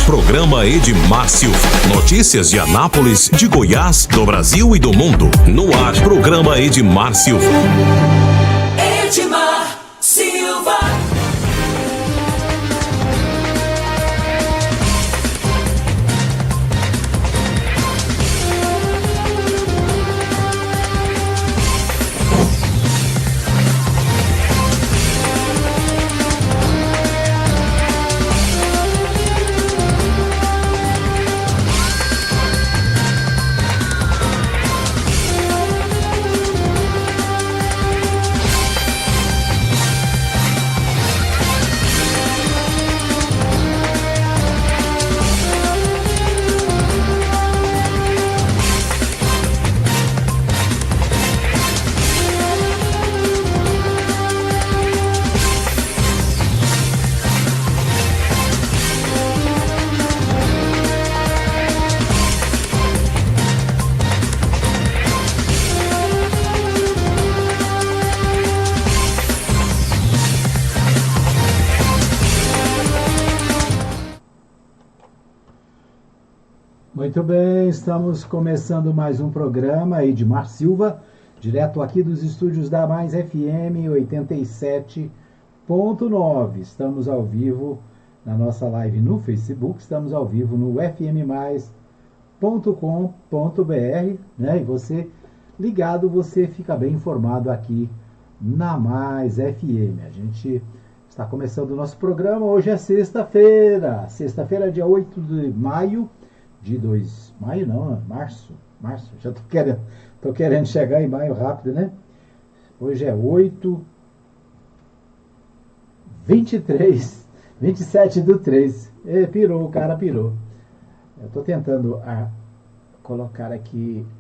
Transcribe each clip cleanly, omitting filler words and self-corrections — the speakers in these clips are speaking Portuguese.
Programa Edmar Silva. Notícias de Anápolis, de Goiás, do Brasil e do mundo. No ar, Programa Edmar Silva. Edmar Silva. Muito bem, estamos começando mais um programa Edmar Silva, direto aqui dos estúdios da Mais FM 87.9. Estamos ao vivo na nossa live no Facebook, estamos ao vivo no fmmais.com.br, né? E você ligado, você fica bem informado aqui na Mais FM. A gente está começando o nosso programa, hoje é sexta-feira, dia 8 de maio, março, já tô querendo chegar em maio rápido, né? Hoje é 27 do 3, pirou, o cara pirou. Eu tô tentando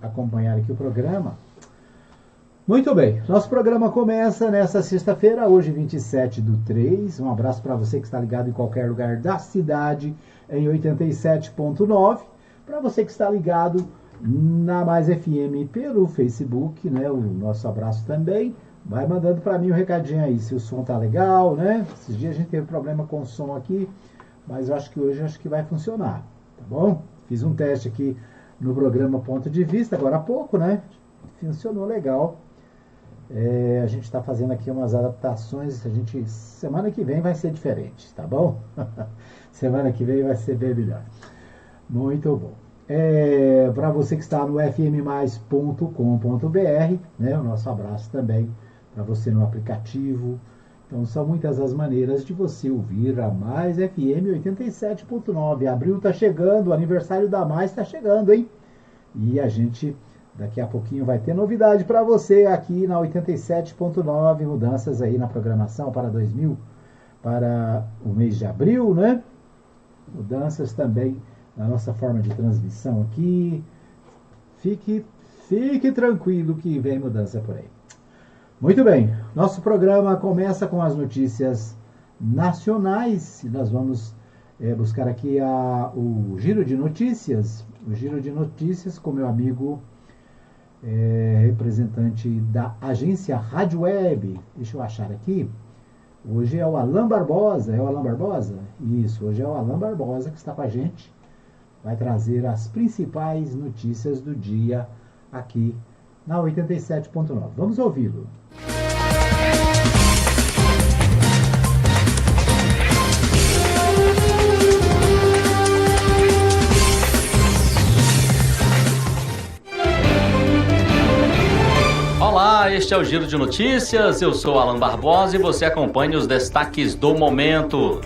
acompanhar aqui o programa. Muito bem, nosso programa começa nessa sexta-feira, hoje 27 do 3, um abraço para você que está ligado em qualquer lugar da cidade, em 87.9, para você que está ligado na Mais FM pelo Facebook, né? O nosso abraço também. Vai mandando para mim um recadinho aí, se o som tá legal, né? Esses dias a gente teve problema com o som aqui, mas eu acho que hoje vai funcionar, tá bom? Fiz um teste aqui no programa Ponto de Vista, agora há pouco, né? Funcionou legal. A gente está fazendo aqui umas adaptações, semana que vem vai ser diferente, tá bom? Semana que vem vai ser bem melhor. Muito bom. Para você que está no fmmais.com.br, né, o nosso abraço também para você no aplicativo. Então são muitas as maneiras de você ouvir a Mais FM 87.9. Abril está chegando, o aniversário da Mais está chegando, hein? E a gente daqui a pouquinho vai ter novidade para você aqui na 87.9, mudanças aí na programação para o mês de abril, né? Mudanças também na nossa forma de transmissão aqui. Fique tranquilo que vem mudança por aí. Muito bem, nosso programa começa com as notícias nacionais. Nós vamos buscar aqui o Giro de Notícias. O Giro de Notícias com meu amigo representante da agência Rádio Web. Deixa eu achar aqui. Hoje é o Alan Barbosa. É o Alan Barbosa? Isso, hoje é o Alan Barbosa que está com a gente. Vai trazer as principais notícias do dia aqui na 87.9. Vamos ouvi-lo. Olá, este é o Giro de Notícias. Eu sou Alan Barbosa e você acompanha os destaques do momento.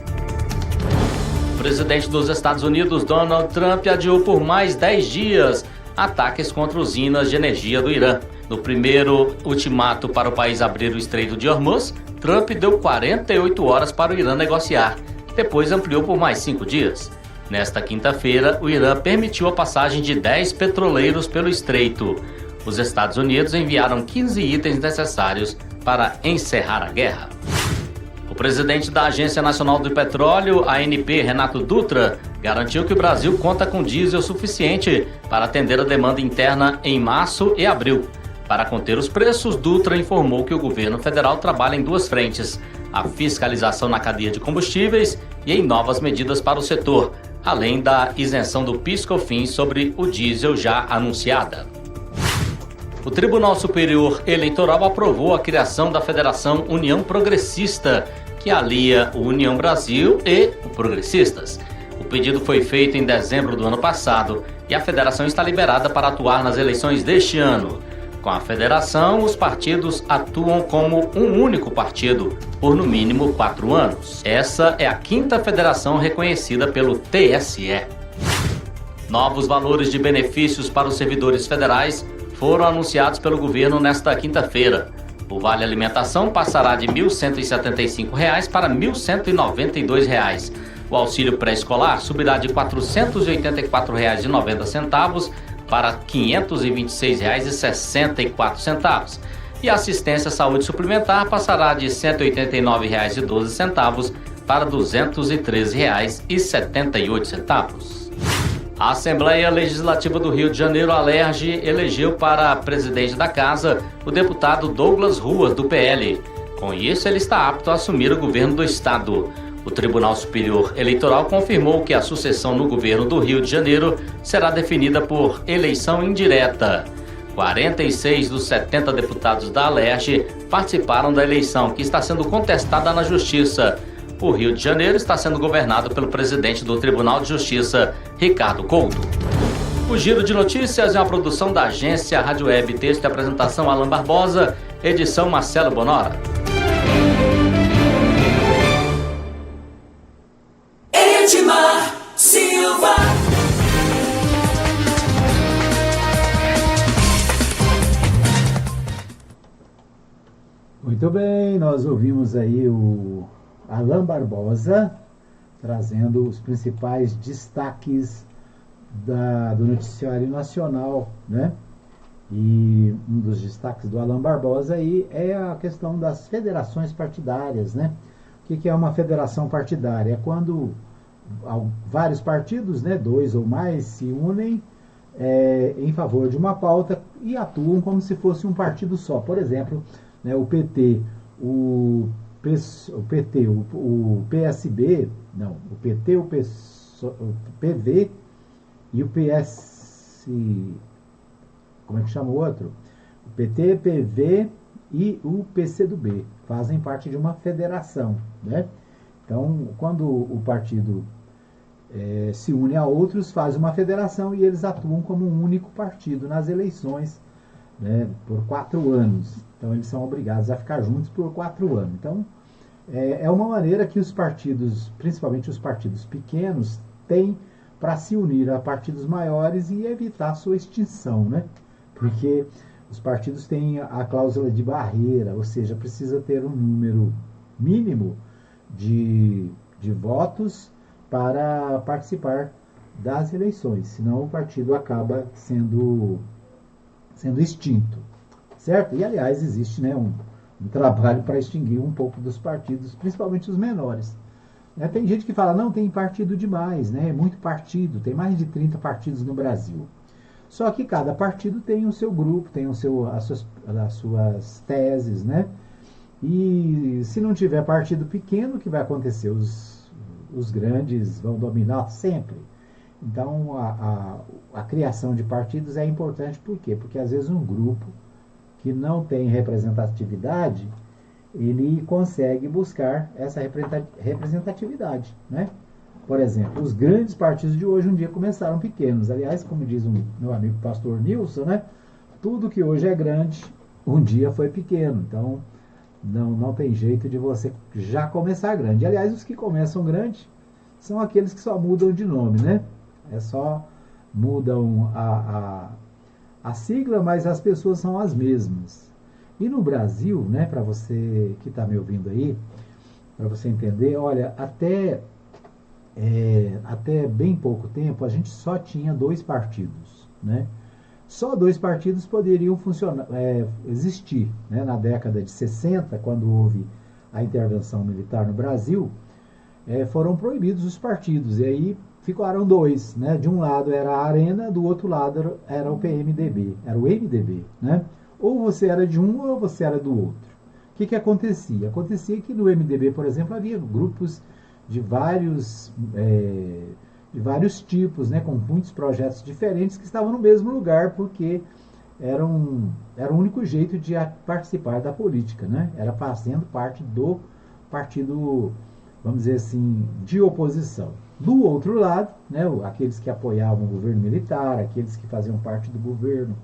O presidente dos Estados Unidos, Donald Trump, adiou por mais 10 dias ataques contra usinas de energia do Irã. No primeiro ultimato para o país abrir o Estreito de Hormuz, Trump deu 48 horas para o Irã negociar. Depois ampliou por mais 5 dias. Nesta quinta-feira, o Irã permitiu a passagem de 10 petroleiros pelo estreito. Os Estados Unidos enviaram 15 itens necessários para encerrar a guerra. O presidente da Agência Nacional do Petróleo, ANP, Renato Dutra, garantiu que o Brasil conta com diesel suficiente para atender a demanda interna em março e abril. Para conter os preços, Dutra informou que o governo federal trabalha em 2 frentes: a fiscalização na cadeia de combustíveis e em novas medidas para o setor, além da isenção do PIS/COFINS sobre o diesel já anunciada. O Tribunal Superior Eleitoral aprovou a criação da Federação União Progressista, que alia o União Brasil e o Progressistas. O pedido foi feito em dezembro do ano passado e a federação está liberada para atuar nas eleições deste ano. Com a federação, os partidos atuam como um único partido por no mínimo 4 anos. Essa é a 5ª federação reconhecida pelo TSE. Novos valores de benefícios para os servidores federais foram anunciados pelo governo nesta quinta-feira. O Vale Alimentação passará de R$ 1.175 para R$ 1.192. O auxílio pré-escolar subirá de R$ 484,90 para R$ 526,64. E a assistência à saúde suplementar passará de R$ 189,12 para R$ 213,78. A Assembleia Legislativa do Rio de Janeiro, ALERJ, elegeu para presidente da casa o deputado Douglas Ruas, do PL. Com isso, ele está apto a assumir o governo do estado. O Tribunal Superior Eleitoral confirmou que a sucessão no governo do Rio de Janeiro será definida por eleição indireta. 46 dos 70 deputados da ALERJ participaram da eleição, que está sendo contestada na Justiça. O Rio de Janeiro está sendo governado pelo presidente do Tribunal de Justiça, Ricardo Couto. O Giro de Notícias é uma produção da agência Rádio Web, texto e apresentação Alan Barbosa, edição Marcelo Bonora. Edmar Silva. Muito bem, nós ouvimos aí o Alan Barbosa trazendo os principais destaques do noticiário nacional, né? E um dos destaques do Alan Barbosa aí é a questão das federações partidárias, né? O que é uma federação partidária? É quando vários partidos, né, 2 ou mais, se unem em favor de uma pauta e atuam como se fosse um partido só. Por exemplo, né, o PT, o PSB, não, o PT, o PV e o PS, como é que chama o outro? O PT, PV e o PCdoB fazem parte de uma federação, né? Então, quando o partido se une a outros, faz uma federação e eles atuam como um único partido nas eleições, né, por 4 anos. Então, eles são obrigados a ficar juntos por 4 anos. Então, é uma maneira que os partidos, principalmente os partidos pequenos, têm para se unir a partidos maiores e evitar sua extinção, né? Porque os partidos têm a cláusula de barreira, ou seja, precisa ter um número mínimo de votos para participar das eleições, senão o partido acaba sendo extinto, certo? E, aliás, existe, né, um trabalho para extinguir um pouco dos partidos, principalmente os menores. Né? Tem gente que fala, não, tem partido demais, né? É muito partido, tem mais de 30 partidos no Brasil. Só que cada partido tem o seu grupo, tem as suas teses, né? E se não tiver partido pequeno, o que vai acontecer? Os grandes vão dominar sempre. Então, a criação de partidos é importante, por quê? Porque às vezes um grupo que não tem representatividade, ele consegue buscar essa representatividade, né? Por exemplo, os grandes partidos de hoje um dia começaram pequenos. Aliás, como diz o meu amigo pastor Nilson, né? Tudo que hoje é grande, um dia foi pequeno. Então, não tem jeito de você já começar grande. Aliás, os que começam grande são aqueles que só mudam de nome, né? Só mudam a sigla, mas as pessoas são as mesmas. E no Brasil, né, para você que está me ouvindo aí, para você entender, olha, até bem pouco tempo a gente só tinha 2 partidos, né? Só 2 partidos poderiam existir, né? Na década de 60, quando houve a intervenção militar no Brasil, foram proibidos os partidos, e aí ficaram 2, né? De um lado era a Arena, do outro lado era o PMDB, era o MDB, né? Ou você era de um ou você era do outro. O que acontecia? Acontecia que no MDB, por exemplo, havia grupos de vários de vários tipos, né, com muitos projetos diferentes que estavam no mesmo lugar, porque era o único jeito de participar da política, né? Era fazendo parte do partido, vamos dizer assim, de oposição. Do outro lado, né, aqueles que apoiavam o governo militar, aqueles que faziam parte do governo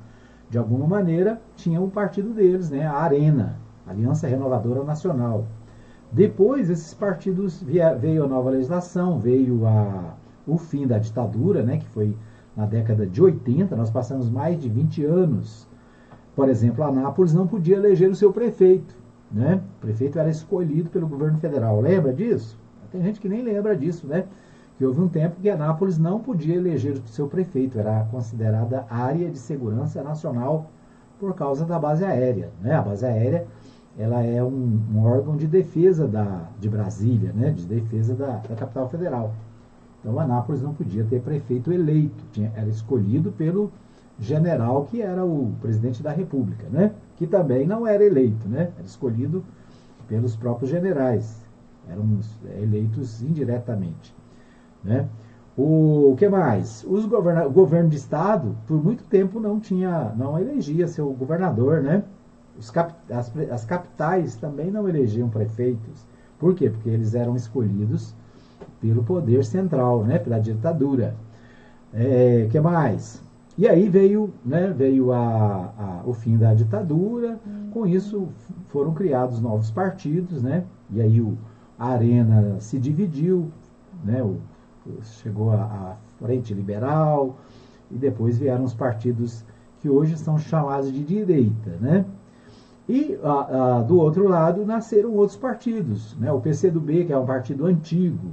de alguma maneira, tinham o partido deles, né, a Arena, Aliança Renovadora Nacional. Depois, esses partidos veio a nova legislação, veio o fim da ditadura, né, que foi na década de 80, nós passamos mais de 20 anos. Por exemplo, Anápolis não podia eleger o seu prefeito, né? O prefeito era escolhido pelo governo federal. Lembra disso? Tem gente que nem lembra disso, né? Que houve um tempo que Anápolis não podia eleger o seu prefeito, era considerada área de segurança nacional por causa da base aérea, né? A base aérea, ela é um órgão de defesa de Brasília, né? De defesa da capital federal. Então, Anápolis não podia ter prefeito eleito, era escolhido pelo general, que era o presidente da República, né? Que também não era eleito, né? Era escolhido pelos próprios generais, eram eleitos indiretamente, né? O que mais? O governo de estado, por muito tempo, não elegia seu governador, né? As capitais também não elegiam prefeitos. Por quê? Porque eles eram escolhidos pelo poder central, né, pela ditadura. Que mais? E aí veio o fim da ditadura. Com isso foram criados novos partidos, né? E aí a Arena se dividiu, né? Chegou a Frente Liberal e depois vieram os partidos que hoje são chamados de direita, né? E do outro lado nasceram outros partidos, né? O PCdoB, que é um partido antigo,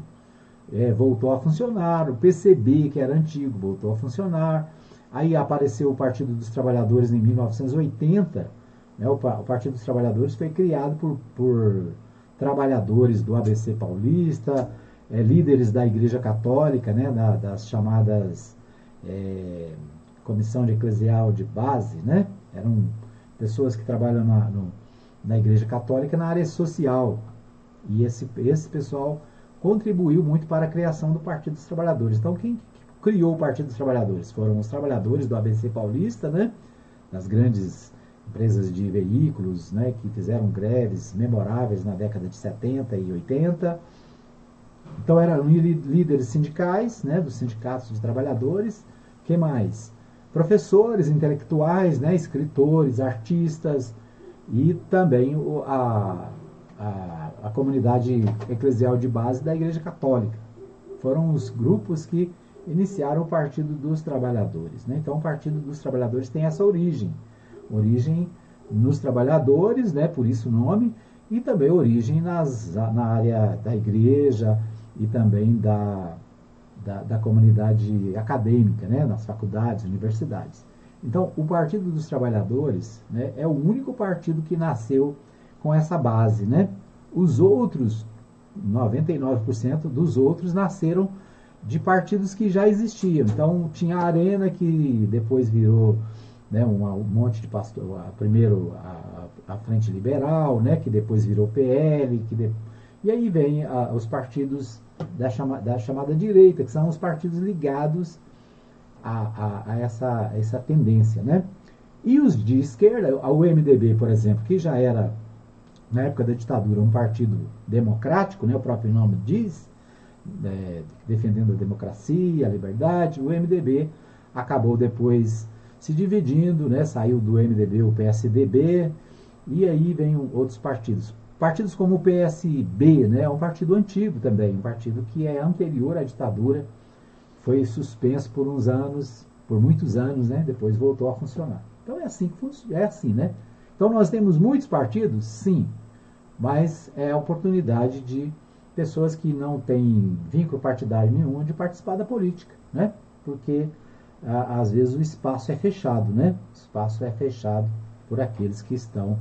voltou a funcionar. O PCB, que era antigo, voltou a funcionar. Aí apareceu o Partido dos Trabalhadores em 1980. Né? O Partido dos Trabalhadores foi criado por trabalhadores do ABC paulista, líderes da Igreja Católica, né? Das chamadas Comissão de Eclesial de Base, né? Eram pessoas que trabalham na Igreja Católica na área social. E esse pessoal contribuiu muito para a criação do Partido dos Trabalhadores. Então, quem criou o Partido dos Trabalhadores? Foram os trabalhadores do ABC paulista, né? Das grandes empresas de veículos, né? Que fizeram greves memoráveis na década de 70 e 80. Então, eram líderes sindicais, né? Dos sindicatos de trabalhadores. Quem mais? Professores, intelectuais, né? Escritores, artistas e também a comunidade eclesial de base da Igreja Católica. Foram os grupos que iniciaram o Partido dos Trabalhadores, né? Então, o Partido dos Trabalhadores tem essa origem nos trabalhadores, né? Por isso o nome, e também origem na área da igreja e também da comunidade acadêmica, né? Nas faculdades, universidades. Então, o Partido dos Trabalhadores, né, é o único partido que nasceu com essa base, né? Os outros, 99% dos outros, nasceram de partidos que já existiam. Então, tinha a Arena, que depois virou, né, um monte de pastor. Primeiro a Frente Liberal, né, que depois virou PL, e aí vem os partidos da chamada direita, que são os partidos ligados a essa tendência, né? E os de esquerda, o MDB, por exemplo, que já era, na época da ditadura, um partido democrático, né, o próprio nome diz, defendendo a democracia, a liberdade. O MDB acabou depois se dividindo, né, saiu do MDB o PSDB, e aí vem outros partidos. Partidos como o PSB, né, é um partido antigo também, um partido que é anterior à ditadura, foi suspenso por muitos anos, né, depois voltou a funcionar. Então é assim, né? Então nós temos muitos partidos, sim, mas é a oportunidade de pessoas que não têm vínculo partidário nenhum de participar da política, né? Porque às vezes o espaço é fechado, né? O espaço é fechado por aqueles que estão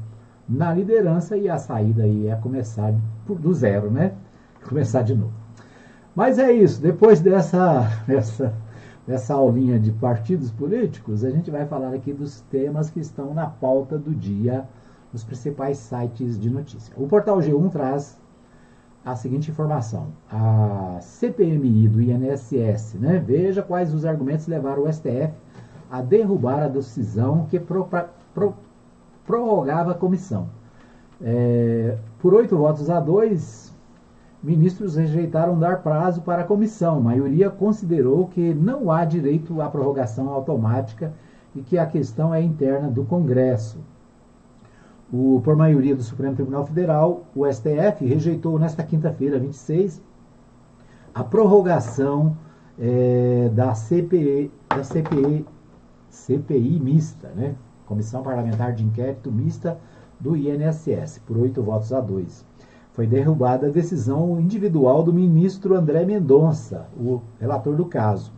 na liderança, e a saída aí é começar do zero, né? Começar de novo. Mas é isso, depois dessa aulinha de partidos políticos, a gente vai falar aqui dos temas que estão na pauta do dia nos principais sites de notícia. O Portal G1 traz a seguinte informação. A CPMI do INSS, né? Veja quais os argumentos levaram o STF a derrubar a decisão que prorrogava a comissão. Por 8 votos a 2, ministros rejeitaram dar prazo para a comissão. A maioria considerou que não há direito à prorrogação automática e que a questão é interna do Congresso. Por maioria do Supremo Tribunal Federal, o STF rejeitou nesta quinta-feira, 26, a prorrogação da CPI mista, né? Comissão Parlamentar de Inquérito Mista do INSS, por 8 votos a 2. Foi derrubada a decisão individual do ministro André Mendonça, o relator do caso.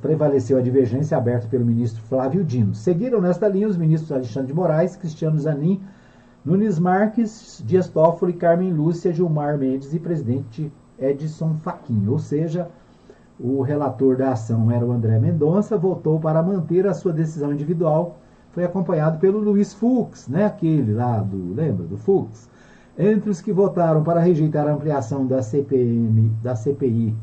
Prevaleceu a divergência aberta pelo ministro Flávio Dino. Seguiram nesta linha os ministros Alexandre de Moraes, Cristiano Zanin, Nunes Marques, Dias Toffoli, Carmen Lúcia, Gilmar Mendes e presidente Edson Fachin. Ou seja, o relator da ação era o André Mendonça, votou para manter a sua decisão individual. Foi acompanhado pelo Luiz Fux, né, aquele lá lembra do Fux? Entre os que votaram para rejeitar a ampliação da CPI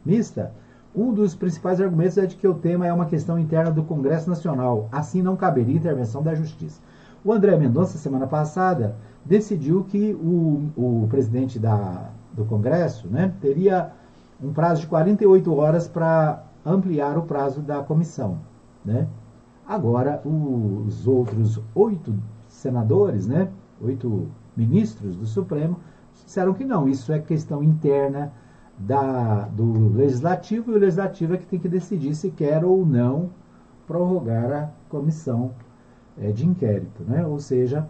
mista, um dos principais argumentos é de que o tema é uma questão interna do Congresso Nacional, assim não caberia intervenção da Justiça. O André Mendonça, semana passada, decidiu que o presidente do Congresso, né, teria um prazo de 48 horas para ampliar o prazo da comissão, né? Agora, os outros 8 senadores, né, 8 ministros do Supremo, disseram que não, isso é questão interna do Legislativo, e o Legislativo é que tem que decidir se quer ou não prorrogar a comissão de inquérito, né? Ou seja,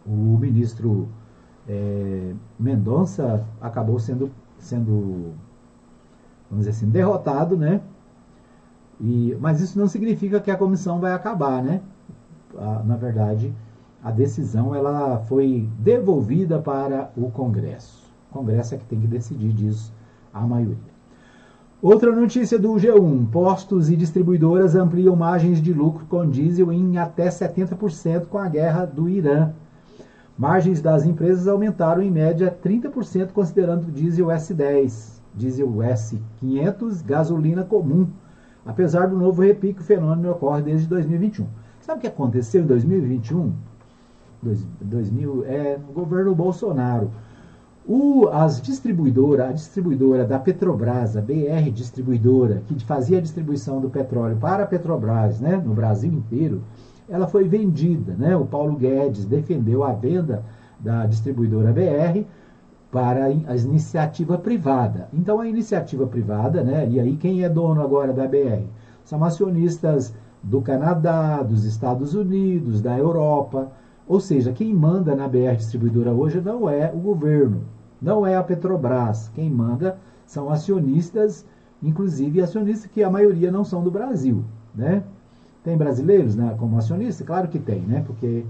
o ministro Mendonça acabou sendo, vamos dizer assim, derrotado, né? Mas isso não significa que a comissão vai acabar, né? Na verdade, a decisão ela foi devolvida para o Congresso. O Congresso é que tem que decidir disso, a maioria. Outra notícia do G1. Postos e distribuidoras ampliam margens de lucro com diesel em até 70% com a guerra do Irã. Margens das empresas aumentaram em média 30%, considerando o diesel S10, diesel S500, gasolina comum. Apesar do novo repique, o fenômeno ocorre desde 2021. Sabe o que aconteceu em 2021? No governo Bolsonaro. A distribuidora da Petrobras, a BR Distribuidora, que fazia a distribuição do petróleo para a Petrobras, né, no Brasil inteiro, ela foi vendida, né? O Paulo Guedes defendeu a venda da distribuidora BR para a iniciativa privada. Então, a iniciativa privada, né? E aí quem é dono agora da BR? São acionistas do Canadá, dos Estados Unidos, da Europa. Ou seja, quem manda na BR Distribuidora hoje não é o governo, não é a Petrobras. Quem manda são acionistas, inclusive acionistas que a maioria não são do Brasil, né? Tem brasileiros, né, como acionista? Claro que tem, né? Porque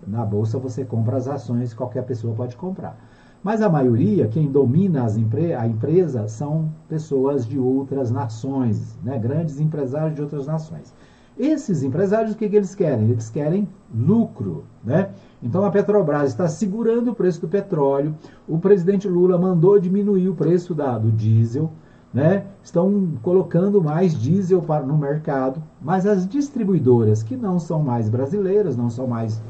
na Bolsa você compra as ações, qualquer pessoa pode comprar. Mas a maioria, quem domina a empresa, são pessoas de outras nações, né? Grandes empresários de outras nações. Esses empresários, o que eles querem? Eles querem lucro, né? Então a Petrobras está segurando o preço do petróleo, o presidente Lula mandou diminuir o preço do diesel, né? Estão colocando mais diesel no mercado, mas as distribuidoras, que não são mais brasileiras, não são mais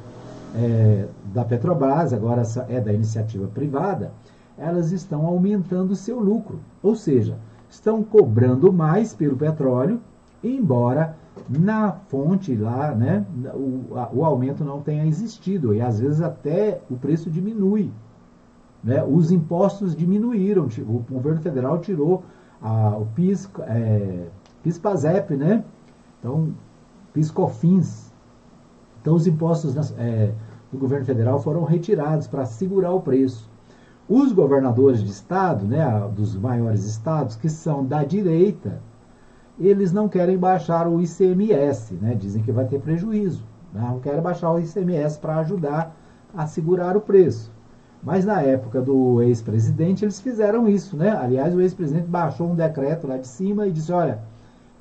da Petrobras, agora é da iniciativa privada, elas estão aumentando o seu lucro, ou seja, estão cobrando mais pelo petróleo, embora na fonte lá, né, o aumento não tenha existido, e às vezes até o preço diminui, né? Os impostos diminuíram, o governo federal tirou o PIS/PASEP, né? Então, PIS/COFINS. Então, os impostos do governo federal foram retirados para segurar o preço. Os governadores de estado, né, dos maiores estados, que são da direita, eles não querem baixar o ICMS, né? Dizem que vai ter prejuízo. Não querem baixar o ICMS para ajudar a segurar o preço. Mas na época do ex-presidente eles fizeram isso, né? Aliás, o ex-presidente baixou um decreto lá de cima e disse, olha,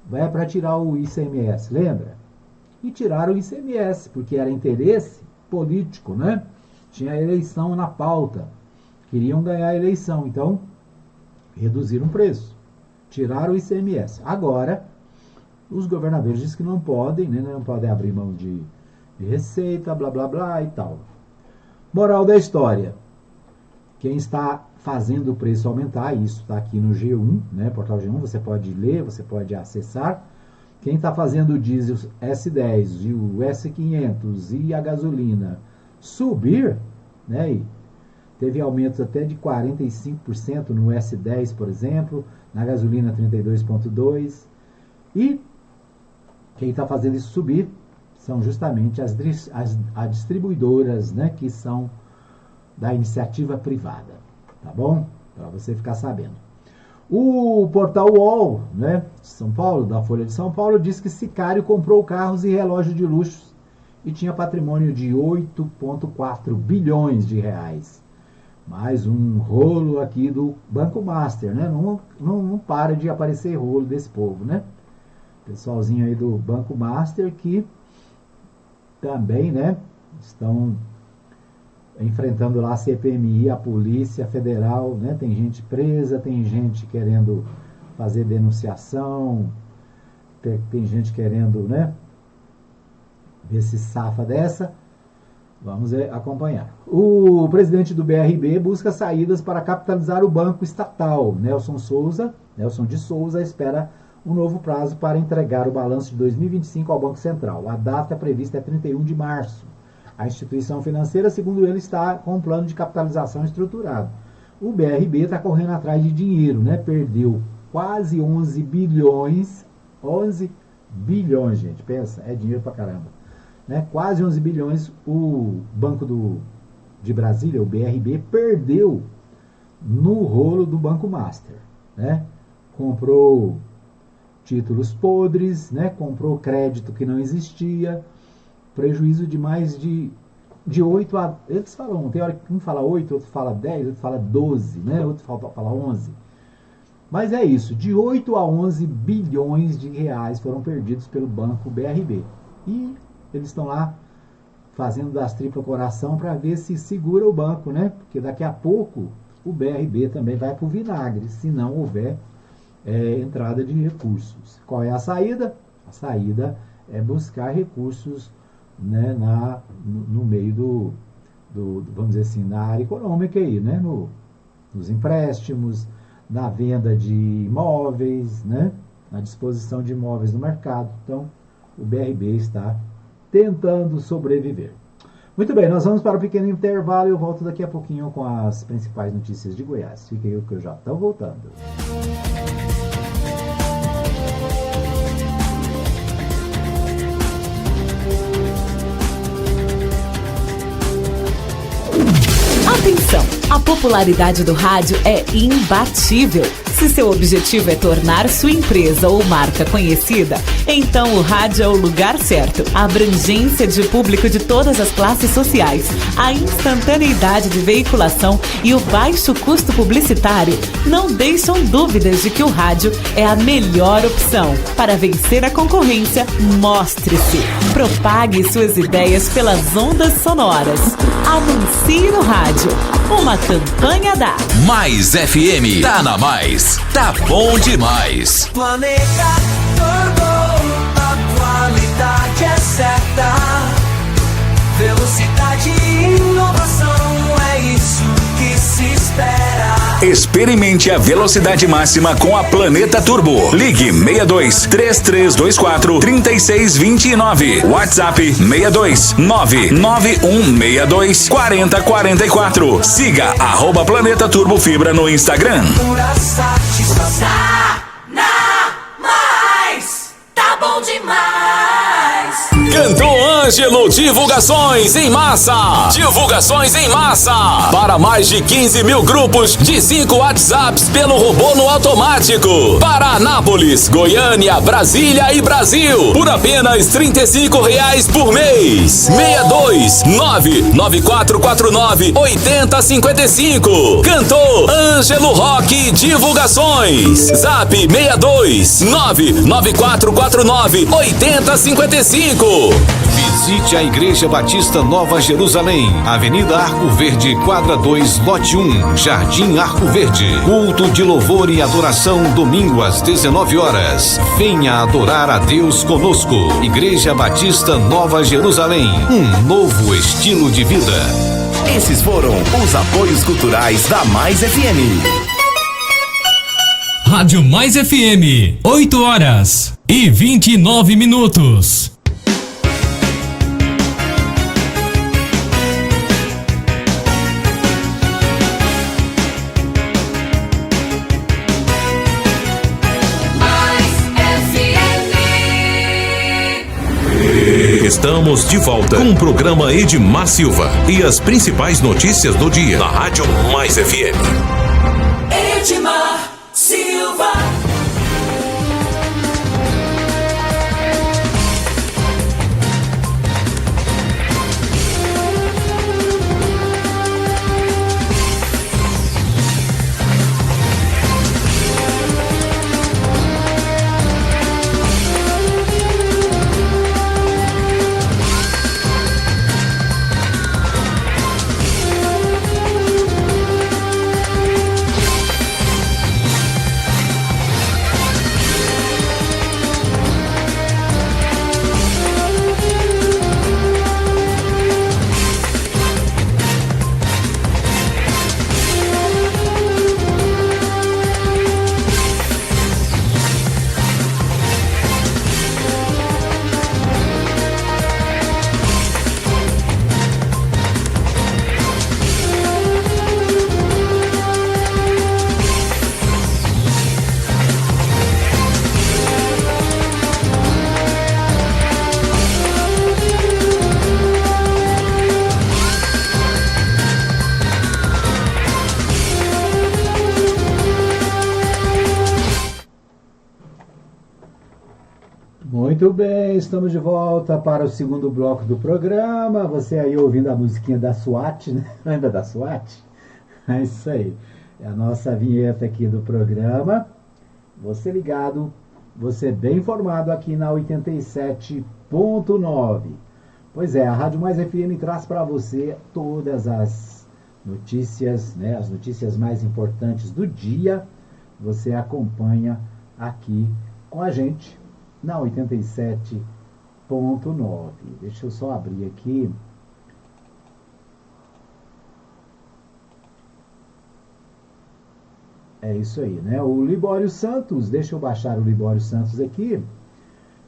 vai para tirar o ICMS, lembra? E tiraram o ICMS, porque era interesse político, né? Tinha eleição na pauta. queriam ganhar a eleição, então reduziram o preço, tiraram o ICMS. Agora, os governadores dizem que não podem, né, não podem abrir mão de receita, blá blá blá e tal. Moral da história, quem está fazendo o preço aumentar, isso está aqui no G1, né, portal G1, você pode ler, você pode acessar. Quem está fazendo o diesel S10 e o S500 e a gasolina subir, né, e teve aumentos até de 45% no S10, por exemplo, na gasolina 32,2%, e quem está fazendo isso subir são justamente as distribuidoras, né, que são da iniciativa privada, tá bom? Para você ficar sabendo. O portal UOL, né, de São Paulo, da Folha de São Paulo, diz que Sicário comprou carros e relógios de luxo e tinha patrimônio de 8,4 bilhões de reais. Mais um rolo aqui do Banco Master, né? Não para de aparecer rolo desse povo, né? Pessoalzinho aí do Banco Master que também, né, estão enfrentando lá a CPMI, a Polícia Federal, né? Tem gente presa, tem gente querendo fazer denunciação, tem gente querendo, né, ver se safa dessa. Vamos acompanhar. O presidente do BRB busca saídas para capitalizar o banco estatal. Nelson de Souza espera um novo prazo para entregar o balanço de 2025 ao Banco Central. A data prevista é 31 de março. A instituição financeira, segundo ele, está com um plano de capitalização estruturado. O BRB está correndo atrás de dinheiro, né? Perdeu quase 11 bilhões. 11 bilhões, gente. Pensa, é dinheiro pra caramba. Né? Quase 11 bilhões. O Banco de Brasília, o BRB, perdeu no rolo do Banco Master. Né? Comprou títulos podres, né? Comprou crédito que não existia. Prejuízo de mais de 8 a... Eles falam, tem hora que um fala 8, outro fala 10, outro fala 12, né? Outro fala 11. Mas é isso, de 8 a 11 bilhões de reais foram perdidos pelo Banco BRB. E eles estão lá fazendo das tripas coração para ver se segura o banco, né? Porque daqui a pouco o BRB também vai para o vinagre, se não houver entrada de recursos. Qual é a saída? A saída é buscar recursos, né, no meio vamos dizer assim, na área econômica aí, né, nos empréstimos, na venda de imóveis, né, na disposição de imóveis no mercado. Então, o BRB está tentando sobreviver. Muito bem, nós vamos para o pequeno intervalo e eu volto daqui a pouquinho com as principais notícias de Goiás. Fique aí que eu já estou voltando. Atenção! A popularidade do rádio é imbatível. Se seu objetivo é tornar sua empresa ou marca conhecida, então o rádio é o lugar certo. A abrangência de público de todas as classes sociais, a instantaneidade de veiculação e o baixo custo publicitário não deixam dúvidas de que o rádio é a melhor opção. Para vencer a concorrência, mostre-se. Propague suas ideias pelas ondas sonoras. Anuncie no rádio. Uma campanha da Mais FM. Tá na Mais. Tá bom demais. Planeta Turbo, a qualidade é certa. Velocidade e inovação, é isso que se espera. Experimente a velocidade máxima com a Planeta Turbo. Ligue 62 3324 3629. WhatsApp 62 99162 4044. Siga @Planeta Turbo Fibra no Instagram. Pura satisfação. Na Mais, tá bom demais. Cantor Ângelo, divulgações em massa. Divulgações em massa. Para mais de 15 mil grupos de 5 WhatsApps pelo robô no automático. Para Anápolis, Goiânia, Brasília e Brasil. Por apenas R$35 por mês. 62 99449 8055. Cantor Ângelo. Ângelo Roque Divulgações. Zap 62 99449 8055. Visite a Igreja Batista Nova Jerusalém, Avenida Arco Verde, quadra 2, lote 1, Jardim Arco Verde. Culto de louvor e adoração, domingo às 19 horas. Venha adorar a Deus conosco. Igreja Batista Nova Jerusalém, um novo estilo de vida. Esses foram os apoios culturais da Mais FM. Rádio Mais FM, 8 horas e 29 minutos. Estamos de volta com o programa Edmar Silva e as principais notícias do dia na Rádio Mais FM. Edmar Silva. Muito bem, estamos de volta para o segundo bloco do programa. Você aí ouvindo a musiquinha da SWAT, né? Lembra da SWAT? É isso aí. É a nossa vinheta aqui do programa. Você ligado, você bem informado aqui na 87.9. Pois é, a Rádio Mais FM traz para você todas as notícias, né? As notícias mais importantes do dia. Você acompanha aqui com a gente na 87.9. Deixa eu só abrir aqui. É isso aí, né? O Libório Santos, deixa eu baixar o Libório Santos aqui.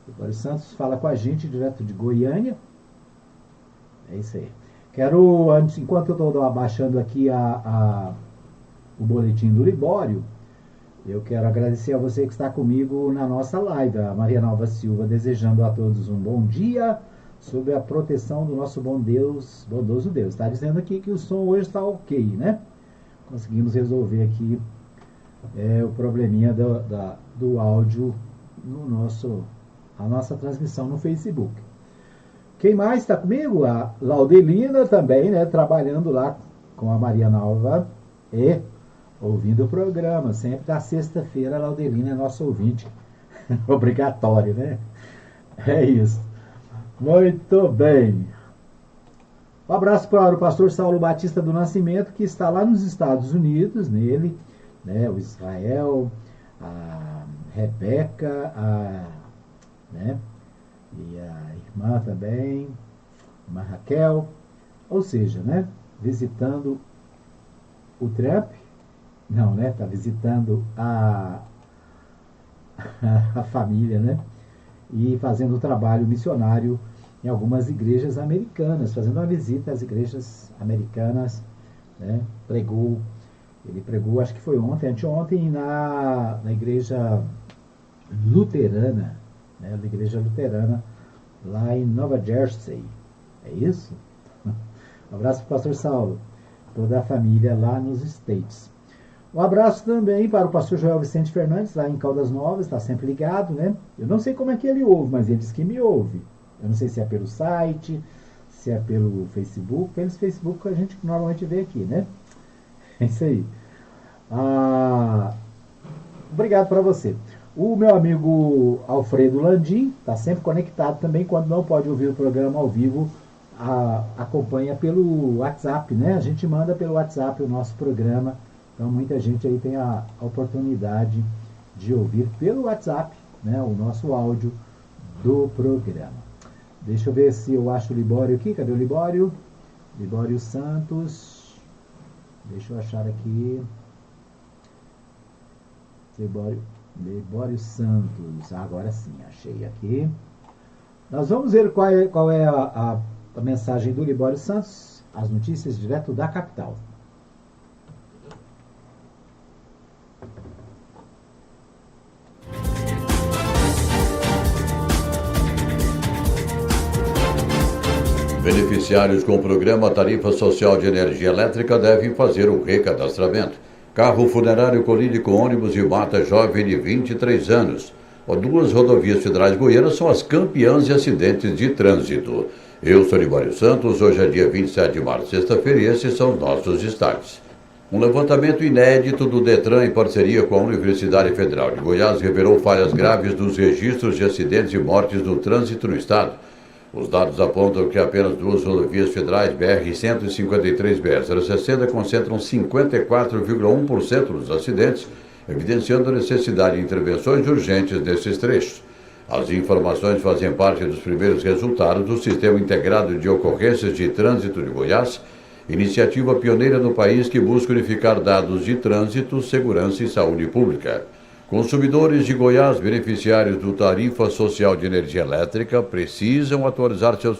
O Libório Santos fala com a gente direto de Goiânia. É isso aí. Quero, enquanto eu estou abaixando aqui o boletim do Libório, eu quero agradecer a você que está comigo na nossa live, a Maria Nova Silva, desejando a todos um bom dia, sob a proteção do nosso bom Deus, bondoso Deus. Está dizendo aqui que o som hoje está ok, né? Conseguimos resolver aqui o probleminha do áudio a nossa transmissão no Facebook. Quem mais está comigo? A Laudelina também, né? Trabalhando lá com a Maria Nova e ouvindo o programa, sempre da sexta-feira. A Laudelina é nosso ouvinte obrigatório, né? É isso. Muito bem. Um abraço para o pastor Saulo Batista do Nascimento, que está lá nos Estados Unidos, nele, né? O Israel, a Rebeca, né? E a irmã também, a irmã Raquel, ou seja, né? Visitando o Trump. Não, né? Está visitando a família, né? E fazendo um trabalho missionário em algumas igrejas americanas, fazendo uma visita às igrejas americanas, né? Ele pregou, acho que foi anteontem, na igreja luterana, né? Da igreja luterana, lá em Nova Jersey. É isso? Um abraço para o pastor Saulo, toda a família lá nos States. Um abraço também para o pastor Joel Vicente Fernandes, lá em Caldas Novas, está sempre ligado, né? Eu não sei como é que ele ouve, mas ele diz que me ouve. Eu não sei se é pelo site, se é pelo Facebook. Pelo Facebook a gente normalmente vê aqui, né? É isso aí. Obrigado para você. O meu amigo Alfredo Landim está sempre conectado também, quando não pode ouvir o programa ao vivo, acompanha pelo WhatsApp, né? A gente manda pelo WhatsApp o nosso programa, então muita gente aí tem a oportunidade de ouvir pelo WhatsApp, né, o nosso áudio do programa. Deixa eu ver se eu acho o Libório aqui. Cadê o Libório? Libório Santos. Deixa eu achar aqui. Libório Santos. Agora sim, achei aqui. Nós vamos ver qual é a mensagem do Libório Santos. As notícias direto da capital. Beneficiários com o programa Tarifa Social de Energia Elétrica devem fazer o recadastramento. Carro funerário colide com ônibus e mata jovem de 23 anos. Duas rodovias federais goianas são as campeãs de acidentes de trânsito. Eu sou Libório Santos, hoje é dia 27 de março, sexta-feira, e esses são nossos destaques. Um levantamento inédito do Detran em parceria com a Universidade Federal de Goiás revelou falhas graves nos registros de acidentes e mortes no trânsito no estado. Os dados apontam que apenas duas rodovias federais, BR-153 e BR-060, concentram 54,1% dos acidentes, evidenciando a necessidade de intervenções urgentes nesses trechos. As informações fazem parte dos primeiros resultados do Sistema Integrado de Ocorrências de Trânsito de Goiás, iniciativa pioneira no país que busca unificar dados de trânsito, segurança e saúde pública. Consumidores de Goiás, beneficiários do Tarifa Social de Energia Elétrica, precisam atualizar seus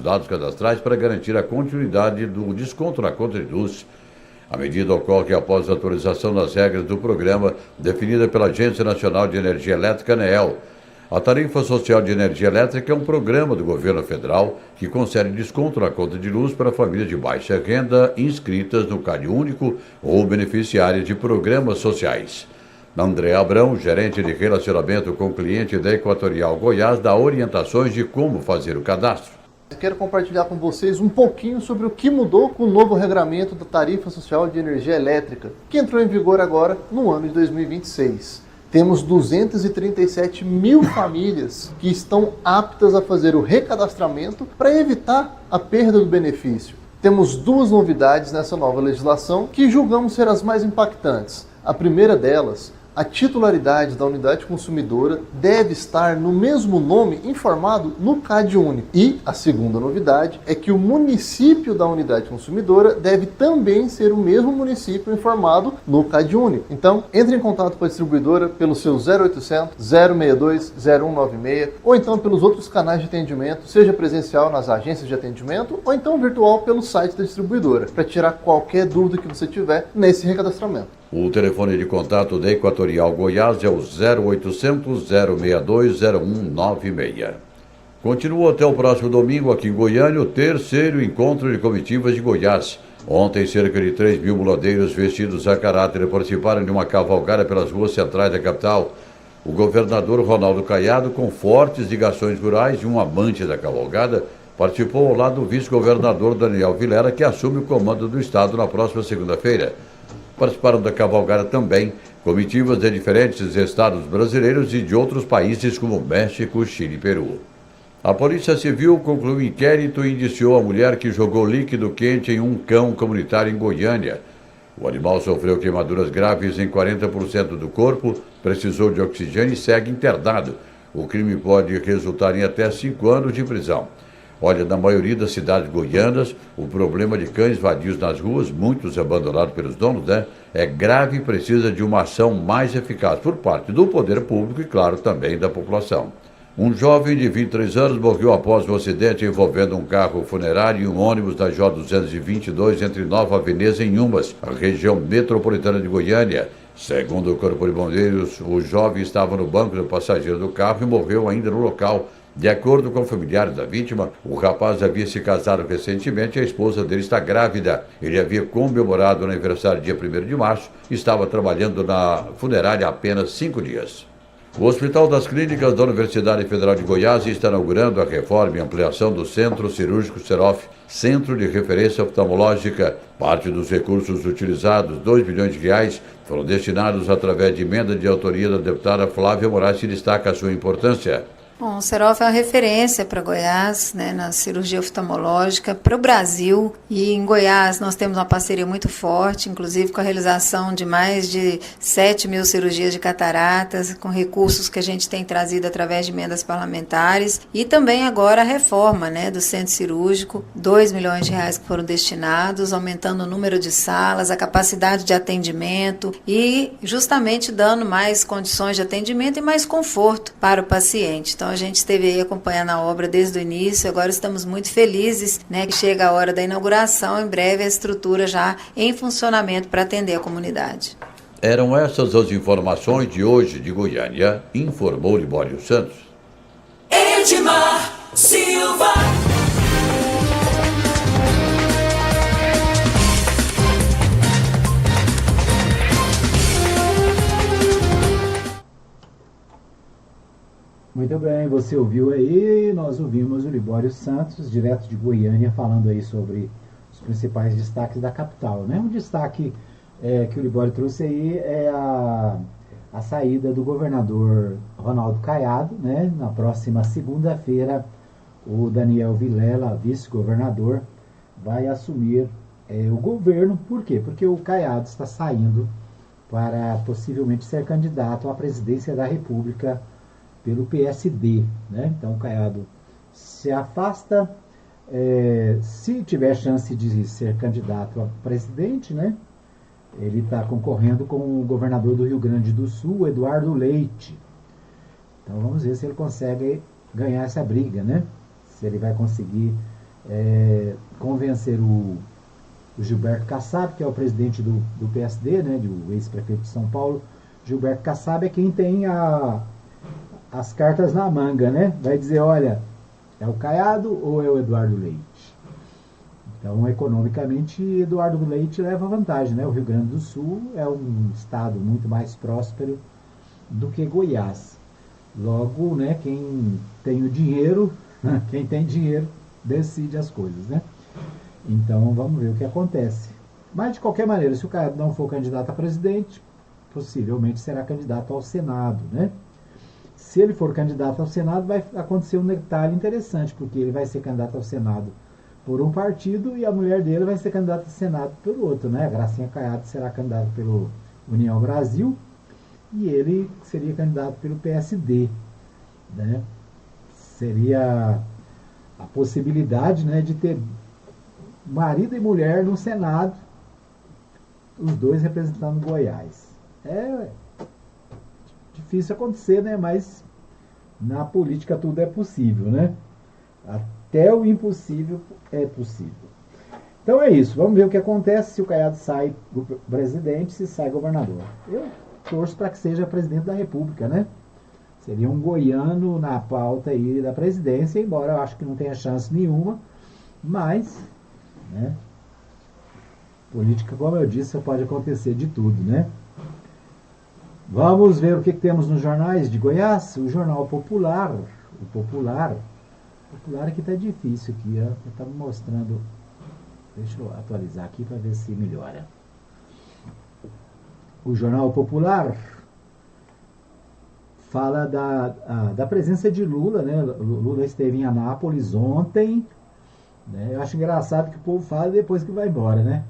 dados cadastrais para garantir a continuidade do desconto na conta de luz. A medida ocorre após a atualização das regras do programa definida pela Agência Nacional de Energia Elétrica, ANEEL. A Tarifa Social de Energia Elétrica é um programa do governo federal que concede desconto na conta de luz para famílias de baixa renda inscritas no CadÚnico ou beneficiárias de programas sociais. André Abrão, gerente de relacionamento com o cliente da Equatorial Goiás, dá orientações de como fazer o cadastro. Quero compartilhar com vocês um pouquinho sobre o que mudou com o novo regramento da Tarifa Social de Energia Elétrica, que entrou em vigor agora no ano de 2026. Temos 237 mil famílias que estão aptas a fazer o recadastramento para evitar a perda do benefício. Temos duas novidades nessa nova legislação que julgamos ser as mais impactantes. A primeira delas, a titularidade da unidade consumidora deve estar no mesmo nome informado no CadÚnico. E a segunda novidade é que o município da unidade consumidora deve também ser o mesmo município informado no CadÚnico. Então, entre em contato com a distribuidora pelo seu 0800 062 0196 ou então pelos outros canais de atendimento, seja presencial nas agências de atendimento ou então virtual pelo site da distribuidora, para tirar qualquer dúvida que você tiver nesse recadastramento. O telefone de contato da Equatorial Goiás é o 0800 062 0196. Continua até o próximo domingo aqui em Goiânia o terceiro encontro de comitivas de Goiás. Ontem, cerca de 3 mil muladeiros vestidos a caráter participaram de uma cavalgada pelas ruas centrais da capital. O governador Ronaldo Caiado, com fortes ligações rurais e um amante da cavalgada, participou ao lado do vice-governador Daniel Vilela, que assume o comando do estado na próxima segunda-feira. Participaram da cavalgada também comitivas de diferentes estados brasileiros e de outros países como México, Chile e Peru. A Polícia Civil concluiu inquérito e indiciou a mulher que jogou líquido quente em um cão comunitário em Goiânia. O animal sofreu queimaduras graves em 40% do corpo, precisou de oxigênio e segue internado. O crime pode resultar em até 5 anos de prisão. Olha, na maioria das cidades goianas, o problema de cães vadios nas ruas, muitos abandonados pelos donos, é grave e precisa de uma ação mais eficaz por parte do poder público e, claro, também da população. Um jovem de 23 anos morreu após um acidente envolvendo um carro funerário e um ônibus da J222 entre Nova Veneza e Inhumas, a região metropolitana de Goiânia. Segundo o Corpo de Bombeiros, o jovem estava no banco do passageiro do carro e morreu ainda no local. De acordo com familiares da vítima, o rapaz havia se casado recentemente e a esposa dele está grávida. Ele havia comemorado o aniversário dia 1º de março e estava trabalhando na funerária há apenas 5 dias. O Hospital das Clínicas da Universidade Federal de Goiás está inaugurando a reforma e ampliação do Centro Cirúrgico Serof, Centro de Referência Oftalmológica. Parte dos recursos utilizados, R$ 2 milhões, foram destinados através de emenda de autoria da deputada Flávia Moraes, que destaca a sua importância. Bom, o Serof é uma referência para Goiás, né, na cirurgia oftalmológica, para o Brasil. E em Goiás nós temos uma parceria muito forte, inclusive com a realização de mais de 7 mil cirurgias de cataratas, com recursos que a gente tem trazido através de emendas parlamentares. E também agora a reforma, né, do centro cirúrgico, R$ 2 milhões que foram destinados, aumentando o número de salas, a capacidade de atendimento e justamente dando mais condições de atendimento e mais conforto para o paciente. Então a gente esteve aí acompanhando a obra desde o início, agora estamos muito felizes, né, que chega a hora da inauguração, em breve a estrutura já em funcionamento para atender a comunidade. Eram essas as informações de hoje de Goiânia, informou Libório Santos. Edmar Silva. Muito bem, você ouviu aí, nós ouvimos o Libório Santos, direto de Goiânia, falando aí sobre os principais destaques da capital, né? Um destaque que o Libório trouxe aí é a saída do governador Ronaldo Caiado, né? Na próxima segunda-feira, o Daniel Vilela, vice-governador, vai assumir o governo. Por quê? Porque o Caiado está saindo para possivelmente ser candidato à presidência da República pelo PSD, né? Então o Caiado se afasta, se tiver chance de ser candidato a presidente, né? Ele está concorrendo com o governador do Rio Grande do Sul, Eduardo Leite. Então vamos ver se ele consegue ganhar essa briga, né? Se ele vai conseguir convencer o Gilberto Kassab, que é o presidente do PSD, né? O ex-prefeito de São Paulo. Gilberto Kassab é quem tem as cartas na manga, né? Vai dizer, olha, é o Caiado ou é o Eduardo Leite? Então, economicamente, Eduardo Leite leva vantagem, né? O Rio Grande do Sul é um estado muito mais próspero do que Goiás. Logo, né, quem tem o dinheiro, quem tem dinheiro decide as coisas, né? Então, vamos ver o que acontece. Mas, de qualquer maneira, se o Caiado não for candidato a presidente, possivelmente será candidato ao Senado, né? Se ele for candidato ao Senado, vai acontecer um detalhe interessante, porque ele vai ser candidato ao Senado por um partido e a mulher dele vai ser candidata ao Senado pelo outro, né? A Gracinha Caiado será candidata pelo União Brasil e ele seria candidato pelo PSD, né? Seria a possibilidade, né, de ter marido e mulher no Senado, os dois representando Goiás. É difícil acontecer, né? Mas na política tudo é possível, né? Até o impossível é possível. Então é isso. Vamos ver o que acontece se o Caiado sai presidente, se sai governador. Eu torço para que seja presidente da República, né? Seria um goiano na pauta aí da presidência, embora eu acho que não tenha chance nenhuma, mas, né? Política, como eu disse, pode acontecer de tudo, né? Vamos ver o que temos nos jornais de Goiás. O Jornal Popular. O Popular aqui está difícil aqui, está me mostrando. Deixa eu atualizar aqui para ver se melhora. O Jornal Popular fala da presença de Lula, né? Lula esteve em Anápolis ontem, né? Eu acho engraçado que o povo fala depois que vai embora, né?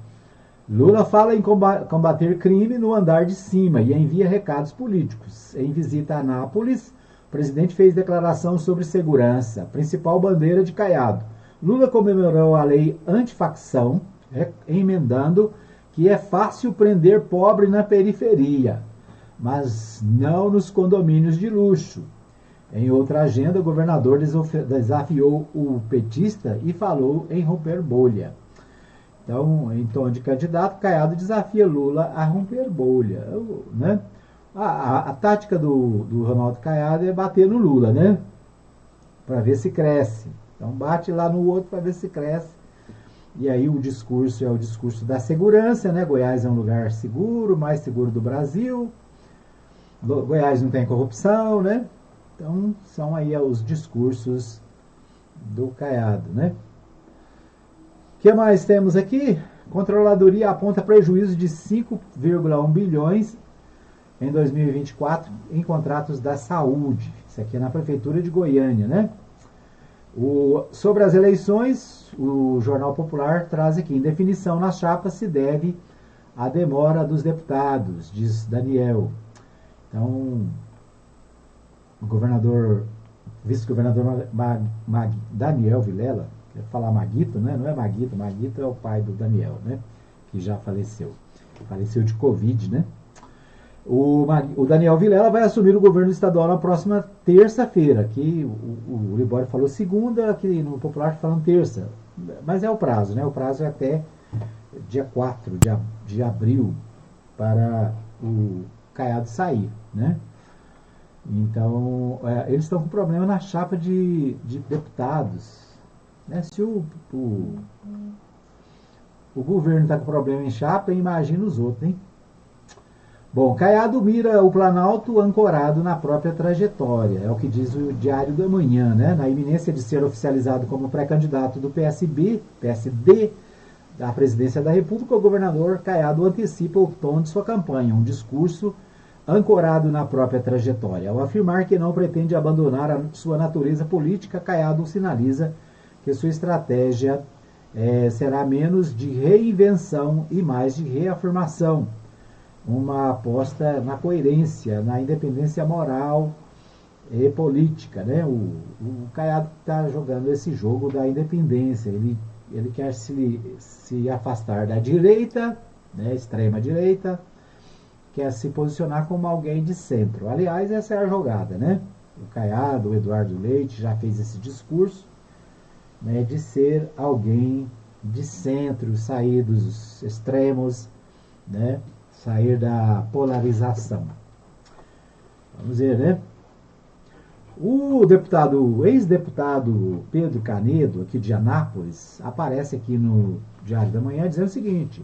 Lula fala em combater crime no andar de cima e envia recados políticos. Em visita a Anápolis, o presidente fez declaração sobre segurança, principal bandeira de Caiado. Lula comemorou a lei antifacção, emendando que é fácil prender pobre na periferia, mas não nos condomínios de luxo. Em outra agenda, o governador desafiou o petista e falou em romper bolha. Então, em tom de candidato, Caiado desafia Lula a romper bolha, né? A tática do Ronaldo Caiado é bater no Lula, né? Para ver se cresce. Então, bate lá no outro para ver se cresce. E aí o discurso é o discurso da segurança, né? Goiás é um lugar seguro, mais seguro do Brasil. Goiás não tem corrupção, né? Então, são aí os discursos do Caiado, né? O que mais temos aqui? Controladoria aponta prejuízo de 5,1 bilhões em 2024 em contratos da saúde. Isso aqui é na Prefeitura de Goiânia, né? Sobre as eleições, o Jornal Popular traz aqui, indefinição nas chapas se deve à demora dos deputados, diz Daniel. Então, o vice-governador Daniel Vilela, quer falar Maguito, né? Não é Maguito, Maguito é o pai do Daniel, né? Que já faleceu. Faleceu de Covid, né? O Daniel Vilela vai assumir o governo estadual na próxima terça-feira. Aqui o Libório falou segunda, aqui no Popular falando terça. Mas é o prazo, né? O prazo é até dia 4 de abril para o Caiado sair, né? Então, eles estão com problema na chapa de deputados. Né? Se o governo está com problema em chapa, imagina os outros, hein? Bom, Caiado mira o Planalto ancorado na própria trajetória, é o que diz o Diário da Manhã, né? Na iminência de ser oficializado como pré-candidato do PSD à presidência da República, o governador Caiado antecipa o tom de sua campanha, um discurso ancorado na própria trajetória. Ao afirmar que não pretende abandonar a sua natureza política, Caiado sinaliza que sua estratégia será menos de reinvenção e mais de reafirmação. Uma aposta na coerência, na independência moral e política, né? O Caiado está jogando esse jogo da independência. Ele quer se afastar da direita, né? Extrema direita, quer se posicionar como alguém de centro. Aliás, essa é a jogada, né? O Caiado, o Eduardo Leite já fez esse discurso, né, de ser alguém de centro, sair dos extremos, né? Sair da polarização. Vamos ver, né? O ex-deputado Pedro Canedo, aqui de Anápolis, aparece aqui no Diário da Manhã dizendo o seguinte: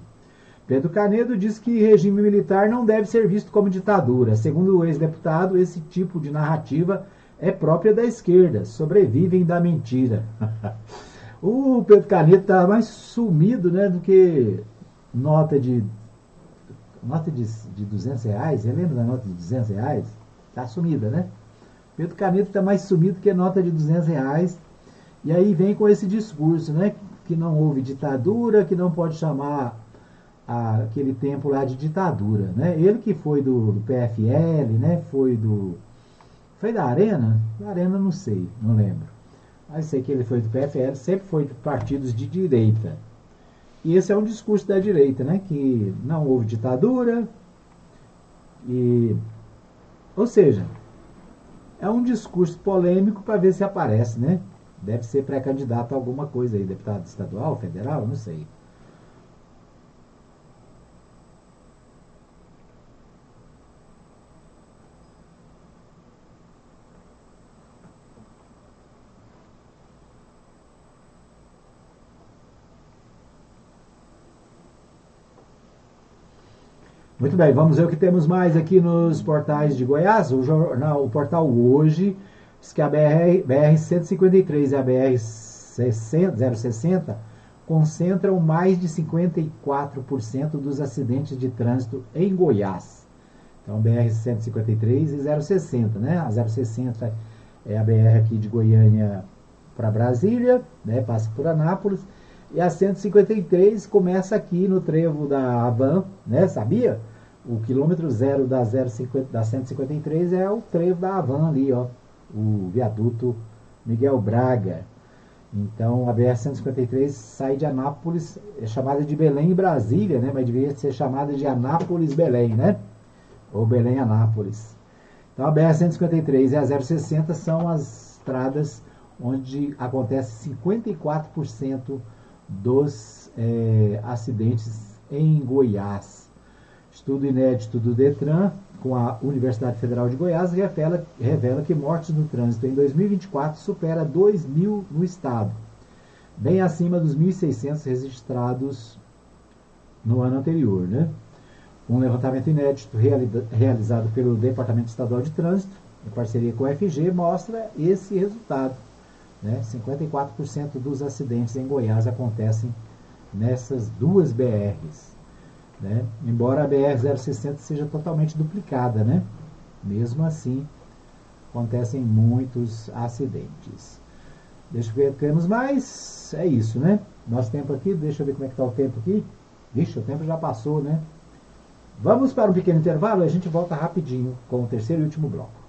Pedro Canedo diz que regime militar não deve ser visto como ditadura. Segundo o ex-deputado, esse tipo de narrativa é própria da esquerda, sobrevivem da mentira. O Pedro Canedo está mais sumido, né, do que nota de R$200, você lembra da nota de R$200? Está sumida, né? Pedro Canedo está mais sumido que nota de R$200, e aí vem com esse discurso, né? Que não houve ditadura, que não pode chamar aquele tempo lá de ditadura, né? Ele que foi do PFL, né? Foi da Arena? Da Arena não sei, não lembro. Mas sei que ele foi do PFL, sempre foi de partidos de direita. E esse é um discurso da direita, né? Que não houve ditadura. Ou seja, é um discurso polêmico para ver se aparece, né? Deve ser pré-candidato a alguma coisa aí, deputado estadual, federal, não sei. Muito bem, vamos ver o que temos mais aqui nos portais de Goiás. O portal Hoje diz que a BR-153 e a BR-060 concentram mais de 54% dos acidentes de trânsito em Goiás. Então, BR-153 e 060, né? A 060 é a BR aqui de Goiânia para Brasília, né? Passa por Anápolis. E a 153 começa aqui no trevo da Havan, né? Sabia? O quilômetro zero da 153 é o trevo da Havan ali, ó. O viaduto Miguel Braga. Então, a BR-153 sai de Anápolis, é chamada de Belém e Brasília, né? Mas deveria ser chamada de Anápolis-Belém, né? Ou Belém-Anápolis. Então, a BR-153 e a 060 são as estradas onde acontece 54% dos acidentes em Goiás. Estudo inédito do Detran com a Universidade Federal de Goiás revela que mortes no trânsito em 2024 supera 2.000 no estado, bem acima dos 1.600 registrados no ano anterior, né? Um levantamento inédito realizado pelo Departamento Estadual de Trânsito, em parceria com a FG, mostra esse resultado. Né? 54% dos acidentes em Goiás acontecem nessas duas BRs. Né? Embora a BR-060 seja totalmente duplicada, né? Mesmo assim, acontecem muitos acidentes. Deixa eu ver, temos mais. É isso, né? Nosso tempo aqui, deixa eu ver como é que está o tempo aqui. Vixe, o tempo já passou, né? Vamos para um pequeno intervalo e a gente volta rapidinho com o terceiro e último bloco.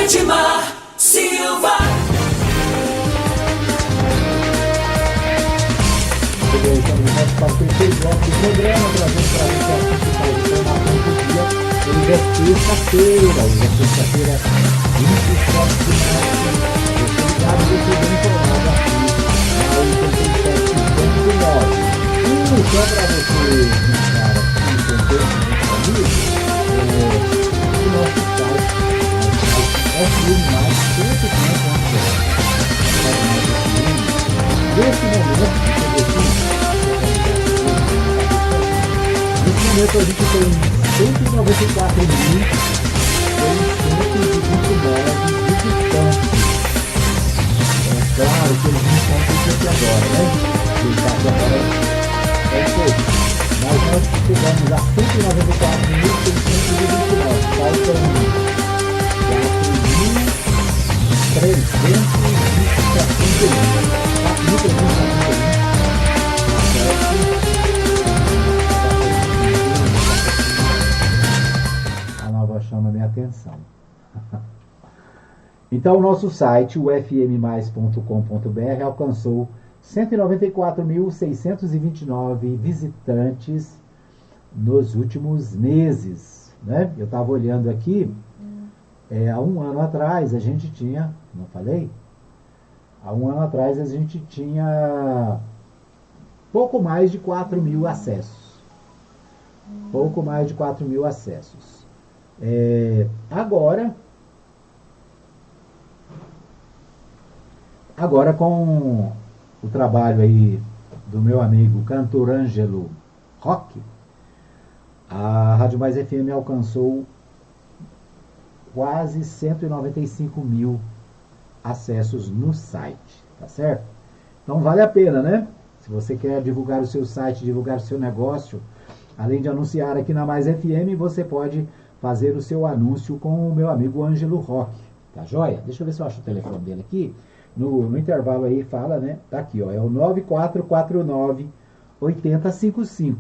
Edmar Silva. Para o terceiro bloco do programa, trazendo para você as principais informações do dia. Hoje é sexta-feira, 27 de março. Você ligado, você bem informado aqui na 87.9. Só para você ficar aqui com todos os amigos, o nosso site é mais nesse momento, a gente tem 194.629 visitantes. É claro que eles não estão aqui agora, né? Eles estão agora, é isso aí. Mas nós chegamos a 194.629. Faltam 4.371. Chama minha atenção. Então, o nosso site, o fmmais.com.br, alcançou 194.629 visitantes nos últimos meses. Né? Eu estava olhando aqui, há um ano atrás a gente tinha, não falei? Há um ano atrás a gente tinha pouco mais de 4.000 acessos. Pouco mais de 4.000 acessos. Agora com o trabalho aí do meu amigo cantor Ângelo Roque, a Rádio Mais FM alcançou quase 195.000 acessos no site, tá certo? Então vale a pena, né? Se você quer divulgar o seu site, divulgar o seu negócio, além de anunciar aqui na Mais FM, você pode fazer o seu anúncio com o meu amigo Ângelo Roque, tá joia? Deixa eu ver se eu acho o telefone dele aqui. No intervalo aí fala, né? Tá aqui, ó, é o 9449-8055.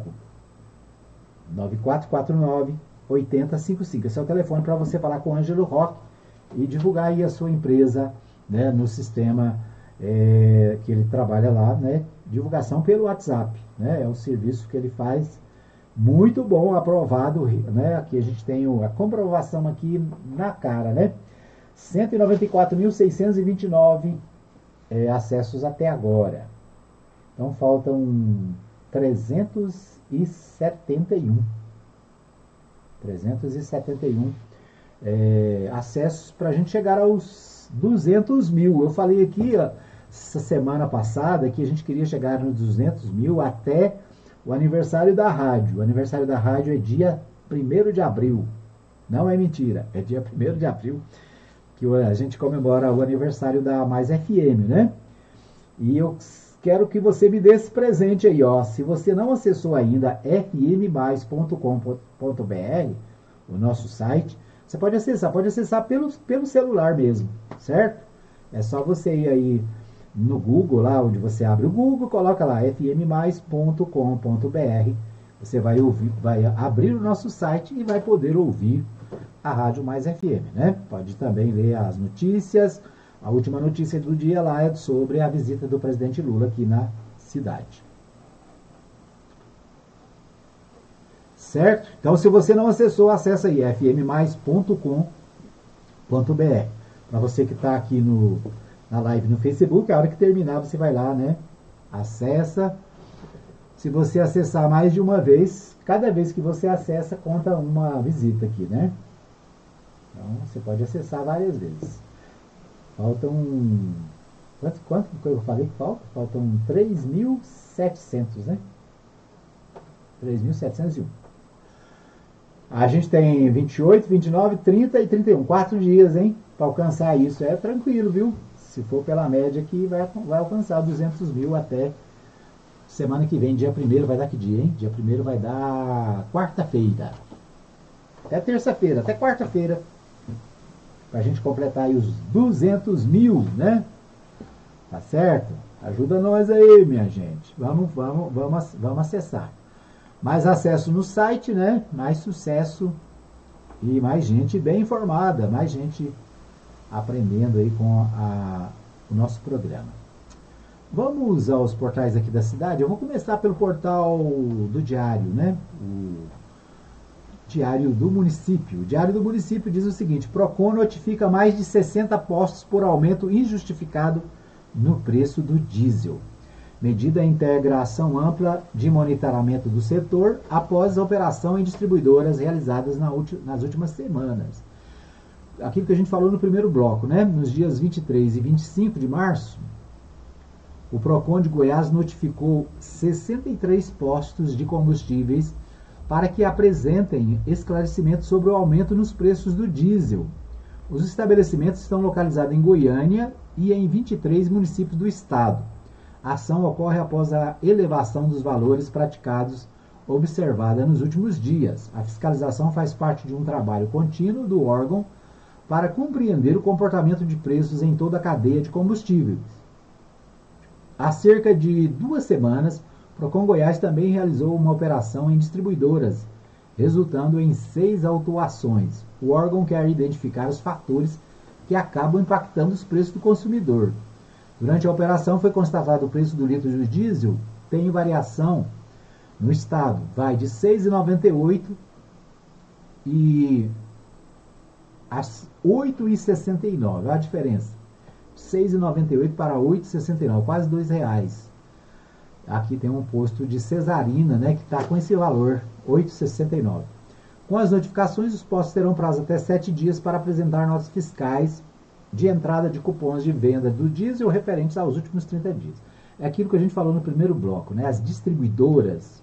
9449-8055. Esse é o telefone para você falar com o Ângelo Roque e divulgar aí a sua empresa, né, no sistema que ele trabalha lá, né? Divulgação pelo WhatsApp, né? É um serviço que ele faz muito bom, aprovado, né? Aqui a gente tem a comprovação aqui na cara, né? 194.629 acessos até agora. Então faltam 371 acessos para a gente chegar aos 200 mil. Eu falei aqui, ó, essa semana passada que a gente queria chegar nos 200 mil até o aniversário da rádio. O aniversário da rádio é dia 1º de abril. Não é mentira, é dia 1º de abril que a gente comemora o aniversário da Mais FM, né? E eu quero que você me dê esse presente aí, ó. Se você não acessou ainda fmmais.com.br, o nosso site, você pode acessar pelo celular mesmo, certo? É só você ir aí no Google, lá onde você abre o Google, coloca lá fmmais.com.br. Você vai abrir o nosso site e vai poder ouvir a Rádio Mais FM, né? Pode também ler as notícias. A última notícia do dia lá é sobre a visita do presidente Lula aqui na cidade. Certo? Então, se você não acessou, acessa aí, fmmais.com.br. Para você que está aqui na live no Facebook, a hora que terminar, você vai lá, né? Acessa. Se você acessar mais de uma vez, cada vez que você acessa, conta uma visita aqui, né? Então, você pode acessar várias vezes. Faltam... Quanto que eu falei que falta? Faltam 3.700, né? 3.701. A gente tem 28, 29, 30 e 31. 4 dias, hein? Para alcançar isso. É tranquilo, viu? Se for pela média aqui, vai alcançar 200 mil até semana que vem. Dia 1º vai dar que dia, hein? Dia 1º vai dar quarta-feira. Até terça-feira, até quarta-feira. Pra gente completar aí os 200 mil, né? Tá certo? Ajuda nós aí, minha gente. Vamos acessar. Mais acesso no site, né? Mais sucesso e mais gente bem informada, mais gente aprendendo aí com o nosso programa. Vamos aos portais aqui da cidade. Eu vou começar pelo portal do Diário, né? O Diário do Município. O Diário do Município diz o seguinte: Procon notifica mais de 60 postos por aumento injustificado no preço do diesel. Medida integra a ação ampla de monitoramento do setor após a operação em distribuidoras realizadas nas últimas semanas. Aquilo que a gente falou no primeiro bloco, né? Nos dias 23 e 25 de março, o Procon de Goiás notificou 63 postos de combustíveis para que apresentem esclarecimentos sobre o aumento nos preços do diesel. Os estabelecimentos estão localizados em Goiânia e em 23 municípios do estado. A ação ocorre após a elevação dos valores praticados observada nos últimos dias. A fiscalização faz parte de um trabalho contínuo do órgão para compreender o comportamento de preços em toda a cadeia de combustíveis. Há cerca de 2 semanas, Procon Goiás também realizou uma operação em distribuidoras, resultando em 6 autuações. O órgão quer identificar os fatores que acabam impactando os preços do consumidor. Durante a operação foi constatado o preço do litro de diesel tem variação no estado, vai de R$ 6,98 a R$ 8,69. Olha a diferença. R$ 6,98 para R$ 8,69, quase R$ 2,00. Aqui tem um posto de Cesarina, né, que está com esse valor, R$ 8,69. Com as notificações, os postos terão prazo até 7 dias para apresentar notas fiscais de entrada de cupons de venda do diesel referentes aos últimos 30 dias. É aquilo que a gente falou no primeiro bloco, né? As distribuidoras,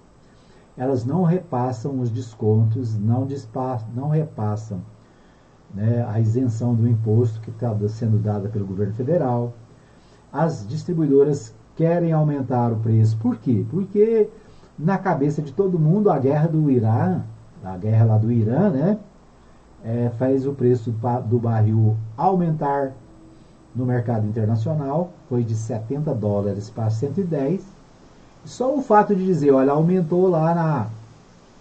elas não repassam os descontos, não repassam, né, a isenção do imposto que está sendo dada pelo governo federal. As distribuidoras querem aumentar o preço. Por quê? Porque na cabeça de todo mundo a guerra do Irã, a guerra lá do Irã, né, faz o preço do barril aumentar no mercado internacional, foi de $70 para 110. Só o fato de dizer, olha, aumentou lá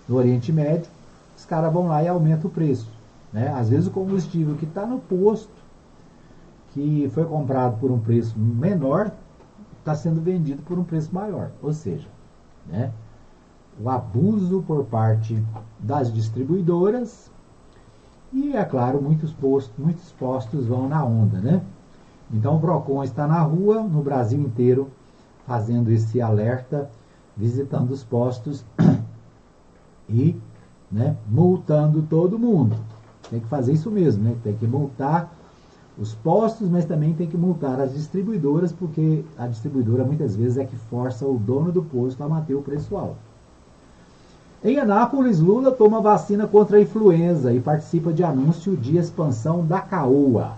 no Oriente Médio, os caras vão lá e aumentam o preço, né? Às vezes o combustível que está no posto, que foi comprado por um preço menor, está sendo vendido por um preço maior. Ou seja, né, o abuso por parte das distribuidoras. E, é claro, muitos postos vão na onda, né? Então o Procon está na rua, no Brasil inteiro, fazendo esse alerta, visitando os postos e, né, multando todo mundo. Tem que fazer isso mesmo, né? Tem que multar os postos, mas também tem que multar as distribuidoras, porque a distribuidora muitas vezes é que força o dono do posto a manter o preço alto. Em Anápolis, Lula toma vacina contra a influenza e participa de anúncio de expansão da Caoa.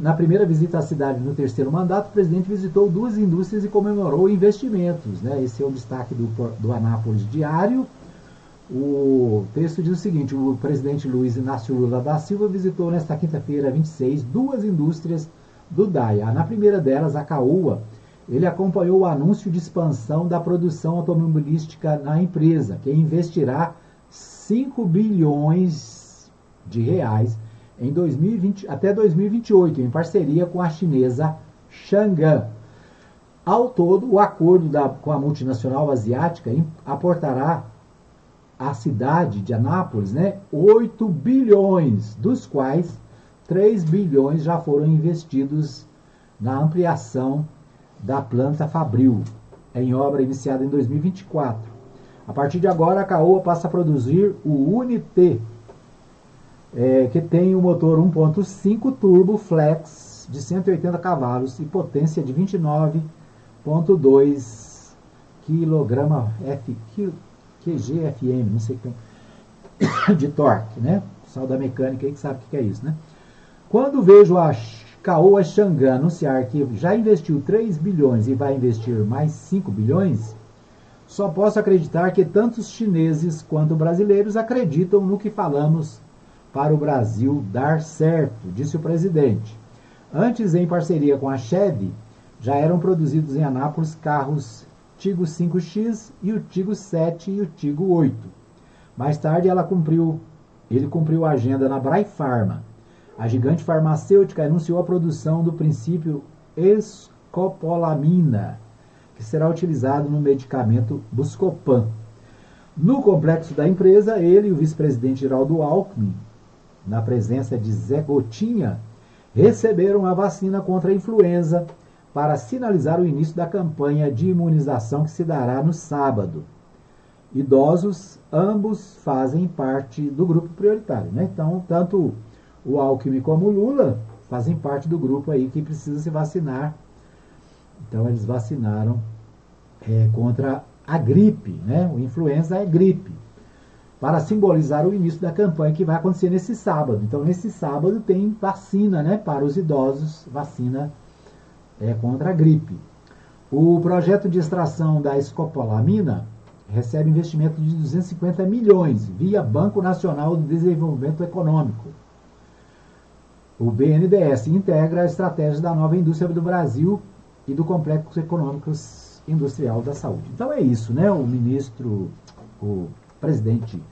Na primeira visita à cidade no 3º mandato, o presidente visitou 2 indústrias e comemorou investimentos, né? Esse é o destaque do Anápolis Diário. O texto diz o seguinte: o presidente Luiz Inácio Lula da Silva visitou nesta quinta-feira, 26, 2 indústrias do DAIA. Na primeira delas, a Caoa, ele acompanhou o anúncio de expansão da produção automobilística na empresa, que investirá 5 bilhões de reais em 2020, até 2028, em parceria com a chinesa Changan. Ao todo, o acordo com a multinacional asiática aportará a cidade de Anápolis, né, 8 bilhões, dos quais 3 bilhões já foram investidos na ampliação da planta Fabril, em obra iniciada em 2024. A partir de agora, a Caoa passa a produzir o Unity, que tem um motor 1.5 turbo flex de 180 cavalos e potência de 29,2 kgfm, não sei o que tem, de torque, né? O pessoal da mecânica aí que sabe o que é isso, né? Quando vejo a Caoa Xangã anunciar que já investiu 3 bilhões e vai investir mais 5 bilhões, só posso acreditar que tantos chineses quanto brasileiros acreditam no que falamos para o Brasil dar certo, disse o presidente. Antes, em parceria com a Chevy, já eram produzidos em Anápolis carros Tigo 5X e o Tigo 7 e o Tigo 8. Mais tarde, ele cumpriu a agenda na Brai Pharma. A gigante farmacêutica anunciou a produção do princípio escopolamina, que será utilizado no medicamento Buscopan. No complexo da empresa, ele e o vice-presidente Geraldo Alckmin, na presença de Zé Gotinha, receberam a vacina contra a influenza para sinalizar o início da campanha de imunização que se dará no sábado. Idosos, ambos fazem parte do grupo prioritário, né? Então, tanto o Alckmin como o Lula fazem parte do grupo aí que precisa se vacinar. Então, eles vacinaram contra a gripe, né? O influenza é gripe, para simbolizar o início da campanha que vai acontecer nesse sábado. Então, nesse sábado tem vacina, né? Para os idosos, vacina contra a gripe. O projeto de extração da escopolamina recebe investimento de 250 milhões via Banco Nacional de Desenvolvimento Econômico. O BNDES integra a estratégia da nova indústria do Brasil e do Complexo Econômico Industrial da Saúde. Então é isso, né? O presidente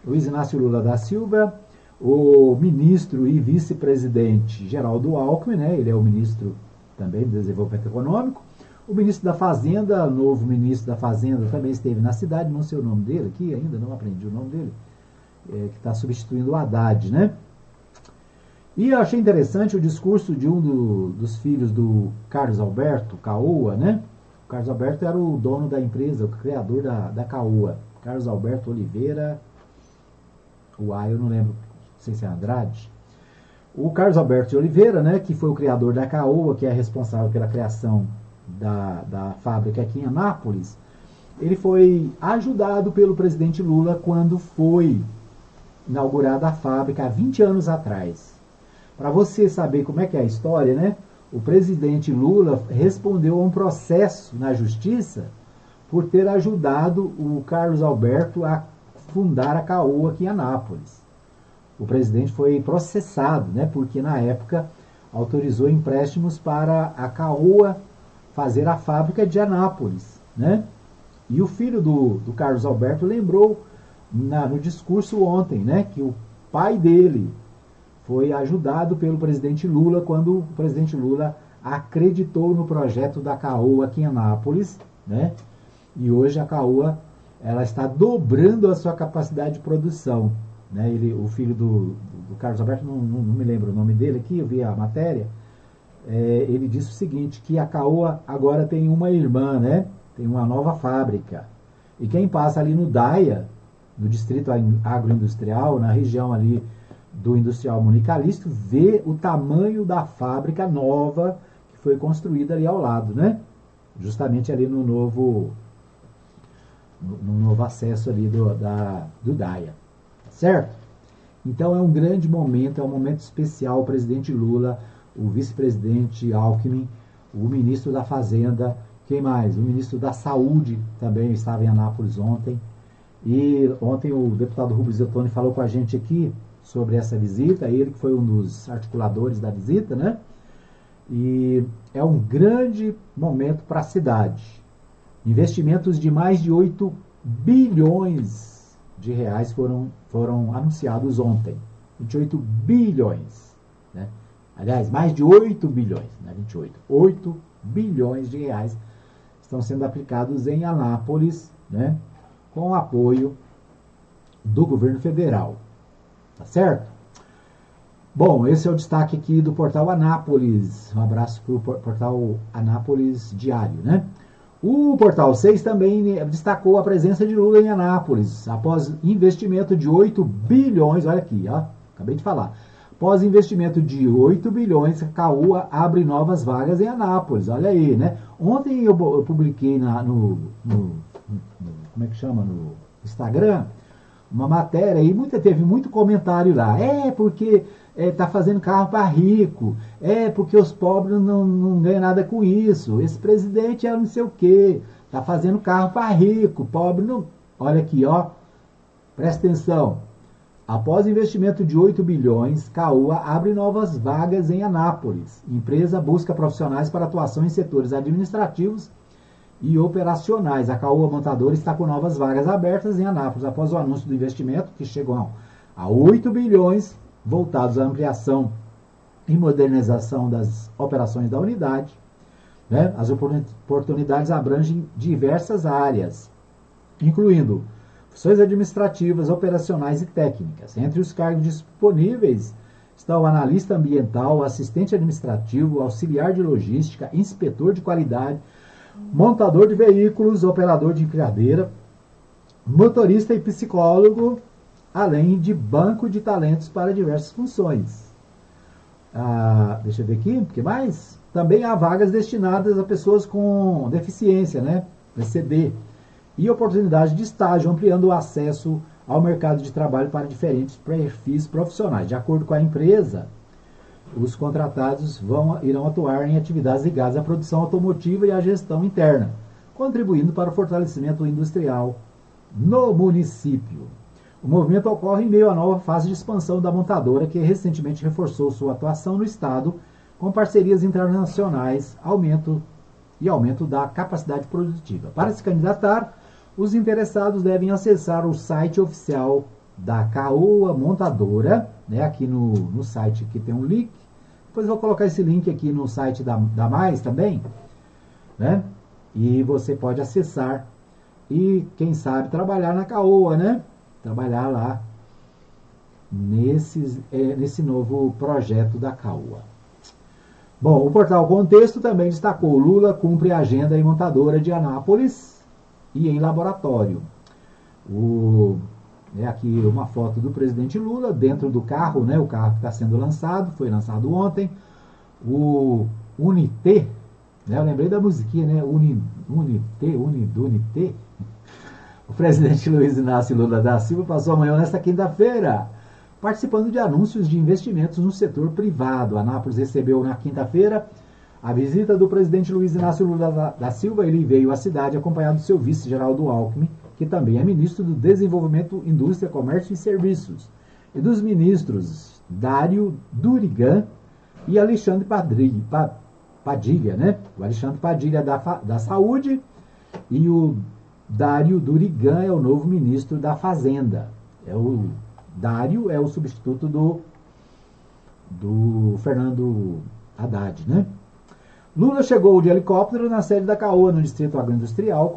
Luiz Inácio Lula da Silva, o ministro e vice-presidente Geraldo Alckmin, né? Ele é o ministro também do Desenvolvimento Econômico. O ministro da Fazenda, novo ministro da Fazenda, também esteve na cidade, não sei o nome dele aqui ainda, não aprendi o nome dele, que está substituindo o Haddad, né? E eu achei interessante o discurso de um dos filhos do Carlos Alberto, Caoa, né? O Carlos Alberto era o dono da empresa, o criador da Caoa. Carlos Alberto Oliveira, eu não lembro, não sei se é Andrade. O Carlos Alberto de Oliveira, né, que foi o criador da Caoa, que é responsável pela criação da fábrica aqui em Anápolis, ele foi ajudado pelo presidente Lula quando foi inaugurada a fábrica há 20 anos atrás. Para você saber como é que é a história, né, o presidente Lula respondeu a um processo na justiça por ter ajudado o Carlos Alberto a fundar a Caoa aqui em Anápolis. O presidente foi processado, né, porque na época autorizou empréstimos para a Caoa fazer a fábrica de Anápolis, né? E o filho do Carlos Alberto lembrou no discurso ontem, né, que o pai dele foi ajudado pelo presidente Lula quando o presidente Lula acreditou no projeto da Caoa aqui em Anápolis, né? E hoje a Caoa ela está dobrando a sua capacidade de produção, né? O filho do Carlos Alberto, não me lembro o nome dele aqui, eu vi a matéria, ele disse o seguinte, que a Caoa agora tem uma irmã, né? Tem uma nova fábrica. E quem passa ali no DAIA, no Distrito Agroindustrial, na região ali do Industrial Municalisto, vê o tamanho da fábrica nova que foi construída ali ao lado, né? Justamente ali no novo acesso ali do DAIA, certo? Então é um grande momento, é um momento especial. O presidente Lula, o vice-presidente Alckmin, o ministro da Fazenda, quem mais? O ministro da Saúde também estava em Anápolis ontem. E ontem o deputado Rubens Ottoni falou com a gente aqui sobre essa visita, ele que foi um dos articuladores da visita, né? E é um grande momento para a cidade. Investimentos de mais de 8 bilhões de reais foram anunciados ontem. 28 bilhões, né? Aliás, mais de 8 bilhões, né? 28. 8 bilhões de reais estão sendo aplicados em Anápolis, né? Com o apoio do governo federal. Tá certo? Bom, esse é o destaque aqui do portal Anápolis. Um abraço para o portal Anápolis Diário, né? O portal 6 também destacou a presença de Lula em Anápolis, após investimento de 8 bilhões, olha aqui, ó, acabei de falar. Após investimento de 8 bilhões, a CAUA abre novas vagas em Anápolis, olha aí, né? Ontem eu publiquei como é que chama, no Instagram, uma matéria e teve muito comentário lá. Porque tá fazendo carro para rico, porque os pobres não ganham nada com isso, esse presidente é não sei o quê, tá fazendo carro para rico, pobre não... Olha aqui, ó, presta atenção. Após investimento de 8 bilhões, CAUA abre novas vagas em Anápolis. Empresa busca profissionais para atuação em setores administrativos e operacionais. A CAUA Montadora está com novas vagas abertas em Anápolis, após o anúncio do investimento, que chegou a 8 bilhões, voltados à ampliação e modernização das operações da unidade. Né? As oportunidades abrangem diversas áreas, incluindo funções administrativas, operacionais e técnicas. Entre os cargos disponíveis estão o analista ambiental, assistente administrativo, auxiliar de logística, inspetor de qualidade, montador de veículos, operador de empilhadeira, motorista e psicólogo, além de banco de talentos para diversas funções. Deixa eu ver aqui, o que mais? Também há vagas destinadas a pessoas com deficiência, né? PCD, e oportunidade de estágio, ampliando o acesso ao mercado de trabalho para diferentes perfis profissionais. De acordo com a empresa, os contratados irão atuar em atividades ligadas à produção automotiva e à gestão interna, contribuindo para o fortalecimento industrial no município. O movimento ocorre em meio à nova fase de expansão da montadora, que recentemente reforçou sua atuação no estado com parcerias internacionais, aumento da capacidade produtiva. Para se candidatar, os interessados devem acessar o site oficial da CAUA Montadora, né, aqui no site que tem um link. Depois eu vou colocar esse link aqui no site da Mais também, né? E você pode acessar e, quem sabe, trabalhar na CAUA, né? Trabalhar lá nesse novo projeto da CAUA. Bom, o portal Contexto também destacou: Lula cumpre a agenda em montadora de Anápolis e em laboratório. Aqui uma foto do presidente Lula dentro do carro, né? O carro que está sendo lançado, foi lançado ontem. O Unité, né? Eu lembrei da musiquinha, né? Unité. O presidente Luiz Inácio Lula da Silva passou amanhã nesta quinta-feira participando de anúncios de investimentos no setor privado. Anápolis recebeu na quinta-feira a visita do presidente Luiz Inácio Lula da Silva. Ele veio à cidade acompanhado do seu vice, Geraldo Alckmin, que também é ministro do Desenvolvimento, Indústria, Comércio e Serviços, e dos ministros Dário Durigan e Alexandre Padilha, né? O Alexandre Padilha da Saúde e o Dário Durigan é o novo ministro da Fazenda. O Dário é o substituto do Fernando Haddad, né? Lula chegou de helicóptero na sede da CAUA, no Distrito Agroindustrial,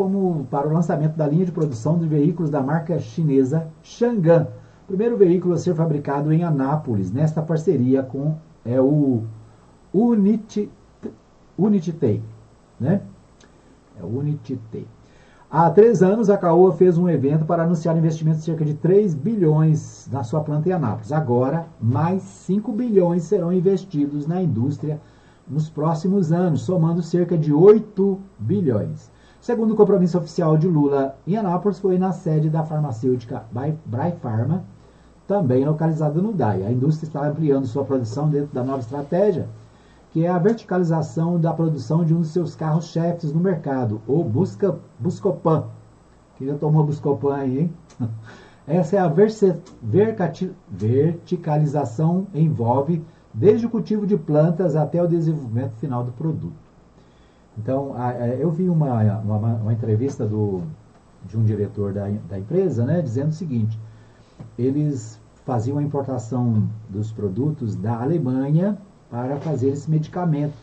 para o lançamento da linha de produção de veículos da marca chinesa Changan. Primeiro veículo a ser fabricado em Anápolis, nesta parceria com o Unititei, né? É o Unititei. Há 3 anos, a CAUA fez um evento para anunciar investimentos de cerca de 3 bilhões na sua planta em Anápolis. Agora, mais 5 bilhões serão investidos na indústria nos próximos anos, somando cerca de 8 bilhões. Segundo o compromisso oficial de Lula em Anápolis, foi na sede da farmacêutica Braifarma, também localizada no DAI. A indústria está ampliando sua produção dentro da nova estratégia, que é a verticalização da produção de um dos seus carros-chefes no mercado, o Buscopan. Quem já tomou Buscopan aí, hein? Essa é a verticalização, envolve desde o cultivo de plantas até o desenvolvimento final do produto. Então, eu vi uma entrevista de um diretor da empresa, né, dizendo o seguinte: eles faziam a importação dos produtos da Alemanha para fazer esse medicamento,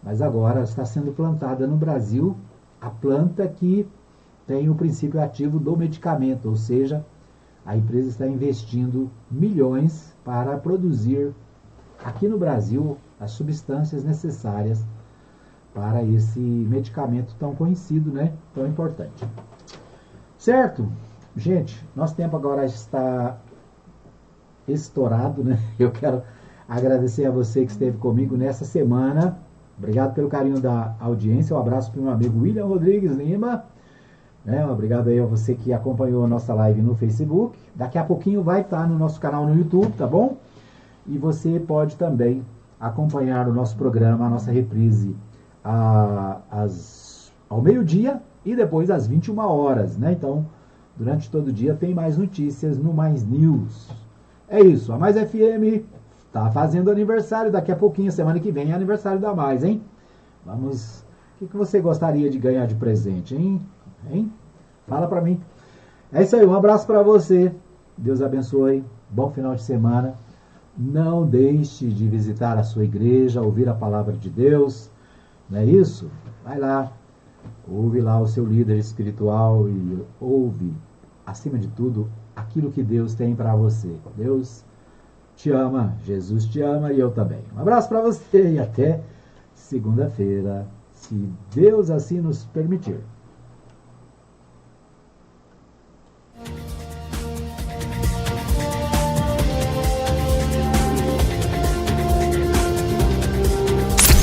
mas agora está sendo plantada no Brasil a planta que tem o princípio ativo do medicamento, ou seja, a empresa está investindo milhões para produzir aqui no Brasil as substâncias necessárias para esse medicamento tão conhecido, né? Tão importante. Certo? Gente, nosso tempo agora está estourado, né? Eu quero agradecer a você que esteve comigo nessa semana. Obrigado pelo carinho da audiência. Um abraço para o meu amigo William Rodrigues Lima. Obrigado aí a você que acompanhou a nossa live no Facebook. Daqui a pouquinho vai estar no nosso canal no YouTube, tá bom? E você pode também acompanhar o nosso programa, a nossa reprise ao meio-dia e depois às 21 horas, né? Então, durante todo o dia tem mais notícias no Mais News. É isso, a Mais FM tá fazendo aniversário daqui a pouquinho, semana que vem é aniversário da Mais, hein? Vamos... O que você gostaria de ganhar de presente, hein? Fala pra mim. É isso aí, um abraço pra você. Deus abençoe. Bom final de semana. Não deixe de visitar a sua igreja, ouvir a palavra de Deus. Não é isso? Vai lá. Ouve lá o seu líder espiritual e ouve, acima de tudo, aquilo que Deus tem pra você. Deus te ama, Jesus te ama e eu também. Um abraço pra você e até segunda-feira, se Deus assim nos permitir.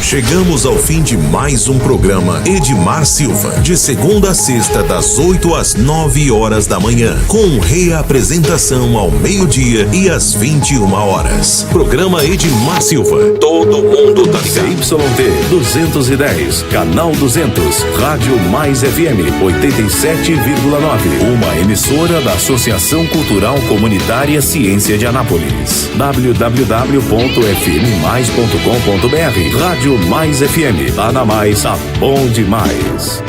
Chegamos ao fim de mais um programa Edmar Silva, de segunda a sexta, das 8 às 9 horas da manhã, com reapresentação ao meio-dia e às 21 horas. Programa Edmar Silva. Todo mundo tá ligado. CYT 210, canal 200, Rádio Mais FM 87,9. Uma emissora da Associação Cultural Comunitária Ciência de Anápolis. www.fmmais.com.br. Rádio Mais FM, tá na Mais, tá bom demais.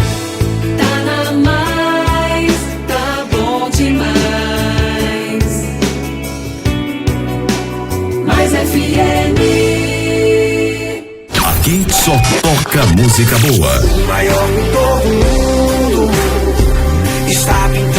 Tá na Mais, tá bom demais. Mais FM. Aqui só toca música boa. O maior do mundo está pintando.